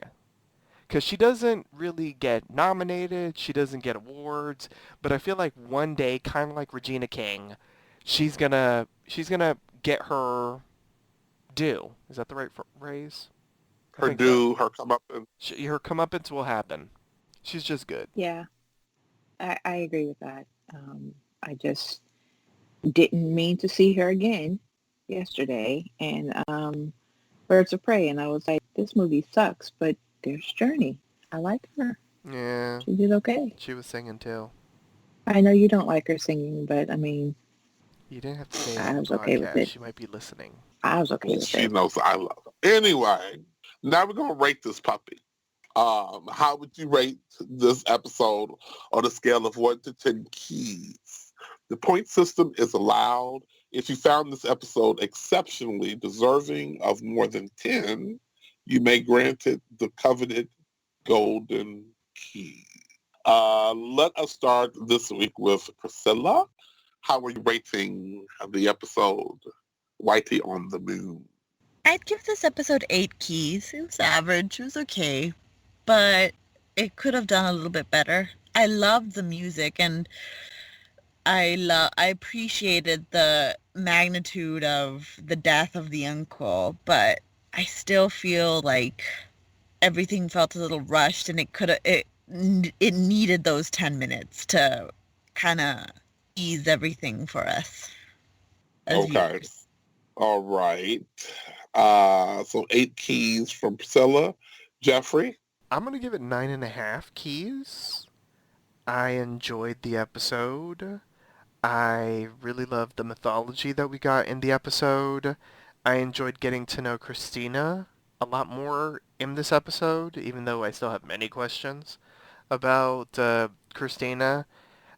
S3: Because she doesn't really get nominated, she doesn't get awards, but I feel like one day, kind of like Regina King, she's gonna get her due. Is that the right phrase?
S2: Her due, her comeuppance.
S3: Her comeuppance will happen. She's just good.
S5: Yeah. I agree with that. I just didn't mean to see her again yesterday, and Birds of Prey, and I was like, this movie sucks, but there's Journey. I like her.
S3: Yeah.
S5: She did okay.
S3: She was singing too.
S5: I know you don't like her singing, but I mean,
S3: You didn't have to say it on
S5: I
S3: the
S5: was okay with
S3: podcast.
S5: it.
S3: She might be listening.
S5: I was okay with
S2: She
S5: it.
S2: knows I love her. Anyway, now we're going to rate this puppy. How would you rate this episode on a scale of 1 to 10 keys? The point system is allowed. If you found this episode exceptionally deserving of more than 10, you may grant it the coveted golden key. Let us start this week with Priscilla. How are you rating the episode Whitey on the Moon?
S4: I'd give this episode 8 keys. It was average. It was okay. But it could have done a little bit better. I loved the music, and I appreciated the magnitude of the death of the uncle, but I still feel like everything felt a little rushed, and it needed those 10 minutes to kind of ease everything for us as
S2: Okay.
S4: viewers.
S2: All right. So 8 keys from Priscilla. Jeffrey?
S3: I'm going to give it 9.5 keys. I enjoyed the episode. I really loved the mythology that we got in the episode. I enjoyed getting to know Christina a lot more in this episode, even though I still have many questions about Christina.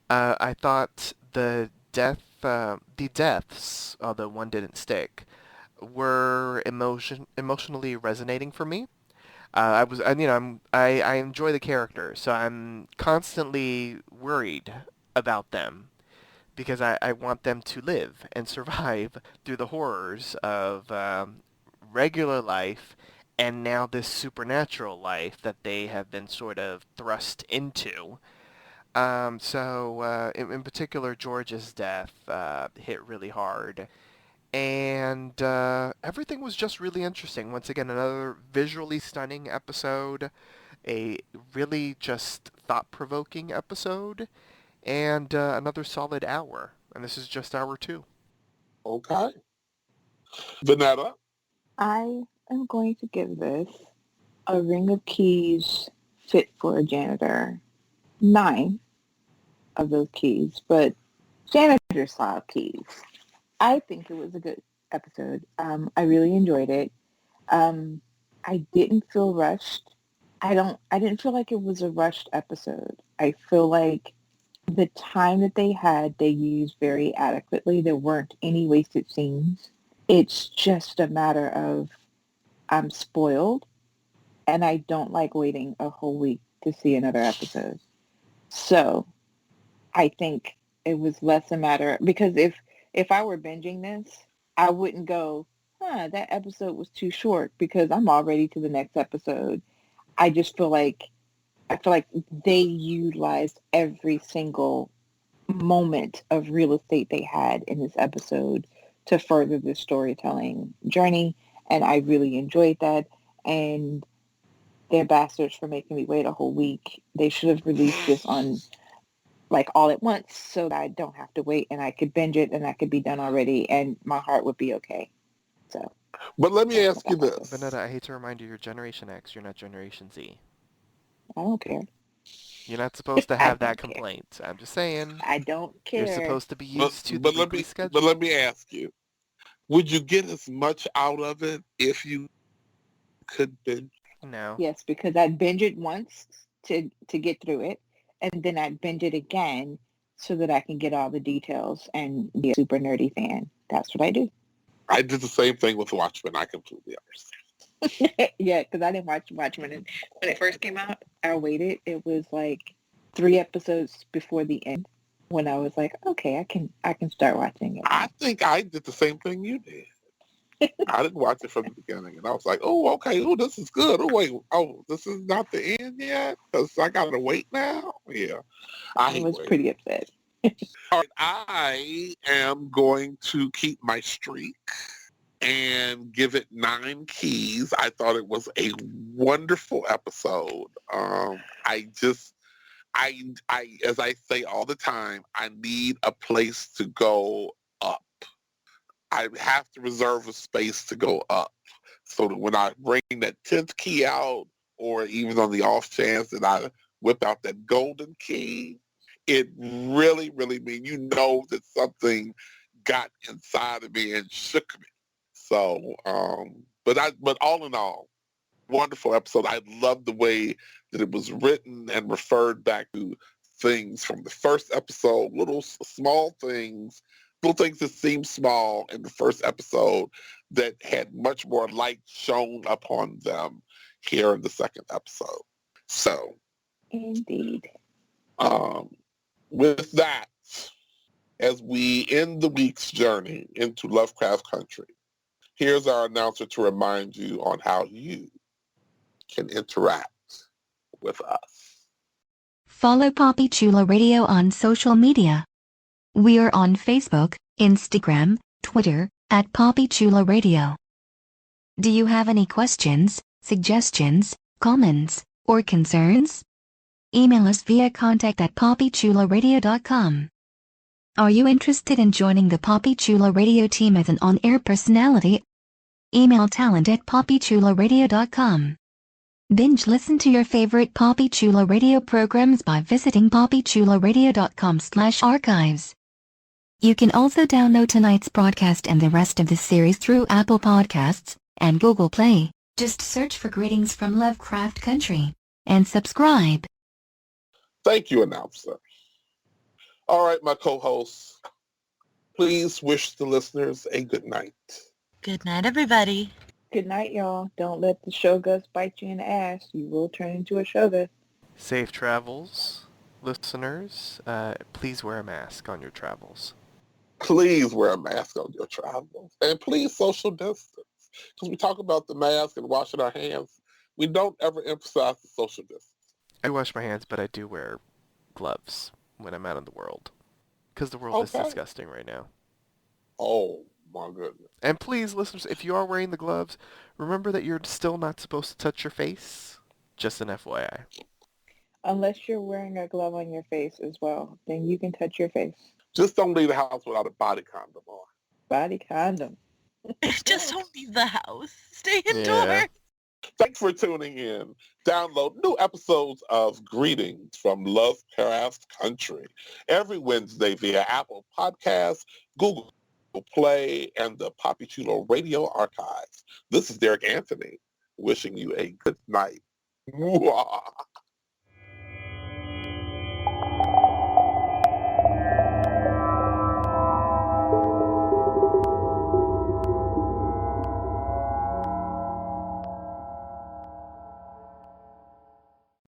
S3: I thought the deaths, although one didn't stick, were emotionally resonating for me. I enjoy the characters, so I'm constantly worried about them because I want them to live and survive through the horrors of regular life and now this supernatural life that they have been sort of thrust into. In particular, George's death hit really hard. And everything was just really interesting. Once again, another visually stunning episode, a really just thought-provoking episode, and another solid hour. And this is just hour 2.
S2: Okay. Vanetta?
S5: I am going to give this a ring of keys fit for a janitor. 9 of those keys, but janitor style keys. I think it was a good episode. I really enjoyed it. I didn't feel rushed. I didn't feel like it was a rushed episode. I feel like the time that they had, they used very adequately. There weren't any wasted scenes. It's just a matter of I'm spoiled and I don't like waiting a whole week to see another episode. So I think it was less a matter because if I were binging this, I wouldn't go, that episode was too short because I'm already to the next episode. I feel like they utilized every single moment of real estate they had in this episode to further the storytelling journey, and I really enjoyed that. And they're bastards for making me wait a whole week. They should have released this on like all at once so that I don't have to wait and I could binge it and I could be done already and my heart would be okay. So,
S2: But let me ask you this.
S3: Vanetta, I hate to remind you, you're Generation X, you're not Generation Z.
S5: I don't care.
S3: You're not supposed to have that
S5: care.
S3: complaint. I'm just saying.
S5: I don't care.
S3: You're supposed to be used to the weekly schedule.
S2: But let me ask you, would you get as much out of it if you could binge?
S3: No.
S5: Yes, because I'd binge it once to get through it, and then I'd binge it again so that I can get all the details and be a super nerdy fan. That's what I do.
S2: I did the same thing with Watchmen. I completely understand.
S5: Yeah, because I didn't watch Watchmen when it first came out. I waited. It was like 3 episodes before the end when I was like, okay, I can start watching it.
S2: I think I did the same thing you did. I didn't watch it from the beginning, and I was like, "Oh, okay. Oh, this is good. Oh, wait. Oh, this is not the end yet because I gotta wait now." Yeah,
S5: I was pretty upset.
S2: All right, I am going to keep my streak and give it 9 keys. I thought it was a wonderful episode. as I say all the time, I need a place to go up. I have to reserve a space to go up so that when I bring that 10th key out, or even on the off chance that I whip out that golden key, it really, really means that something got inside of me and shook me. So, but all in all, wonderful episode. I love the way that it was written and referred back to things from the first episode, little things that seemed small in the first episode that had much more light shown upon them here in the second episode. So,
S5: indeed.
S2: With that, as we end the week's journey into Lovecraft Country, here's our announcer to remind you on how you can interact with us.
S6: Follow Poppy Chula Radio on social media. We are on Facebook, Instagram, Twitter, at Poppy Chula Radio. Do you have any questions, suggestions, comments, or concerns? Email us via contact@poppychularadio.com. Are you interested in joining the Poppy Chula Radio team as an on-air personality? Email talent@poppychularadio.com. Binge listen to your favorite Poppy Chula Radio programs by visiting poppychularadio.com/archives. You can also download tonight's broadcast and the rest of the series through Apple Podcasts and Google Play. Just search for Greetings from Lovecraft Country and subscribe.
S2: Thank you, announcer. All right, my co-hosts, please wish the listeners a good night.
S4: Good night, everybody.
S5: Good night, y'all. Don't let the shogus bite you in the ass. You will turn into a shoga.
S3: Safe travels, listeners. Please wear a mask on your travels.
S2: Please wear a mask on your travels. And please social distance. Because we talk about the mask and washing our hands, we don't ever emphasize the social distance.
S3: I wash my hands, but I do wear gloves when I'm out in the world. Because the world is disgusting right now.
S2: Oh, my goodness.
S3: And please, listeners, if you are wearing the gloves, remember that you're still not supposed to touch your face. Just an FYI.
S5: Unless you're wearing a glove on your face as well, then you can touch your face.
S2: Just don't leave the house without a body condom on.
S5: Body condom.
S4: Just don't leave the house. Stay indoors.
S3: Yeah.
S2: Thanks for tuning in. Download new episodes of Greetings from Lovecraft Country every Wednesday via Apple Podcasts, Google Play, and the Poppy Chula Radio Archives. This is Derek Anthony wishing you a good night. Mwah.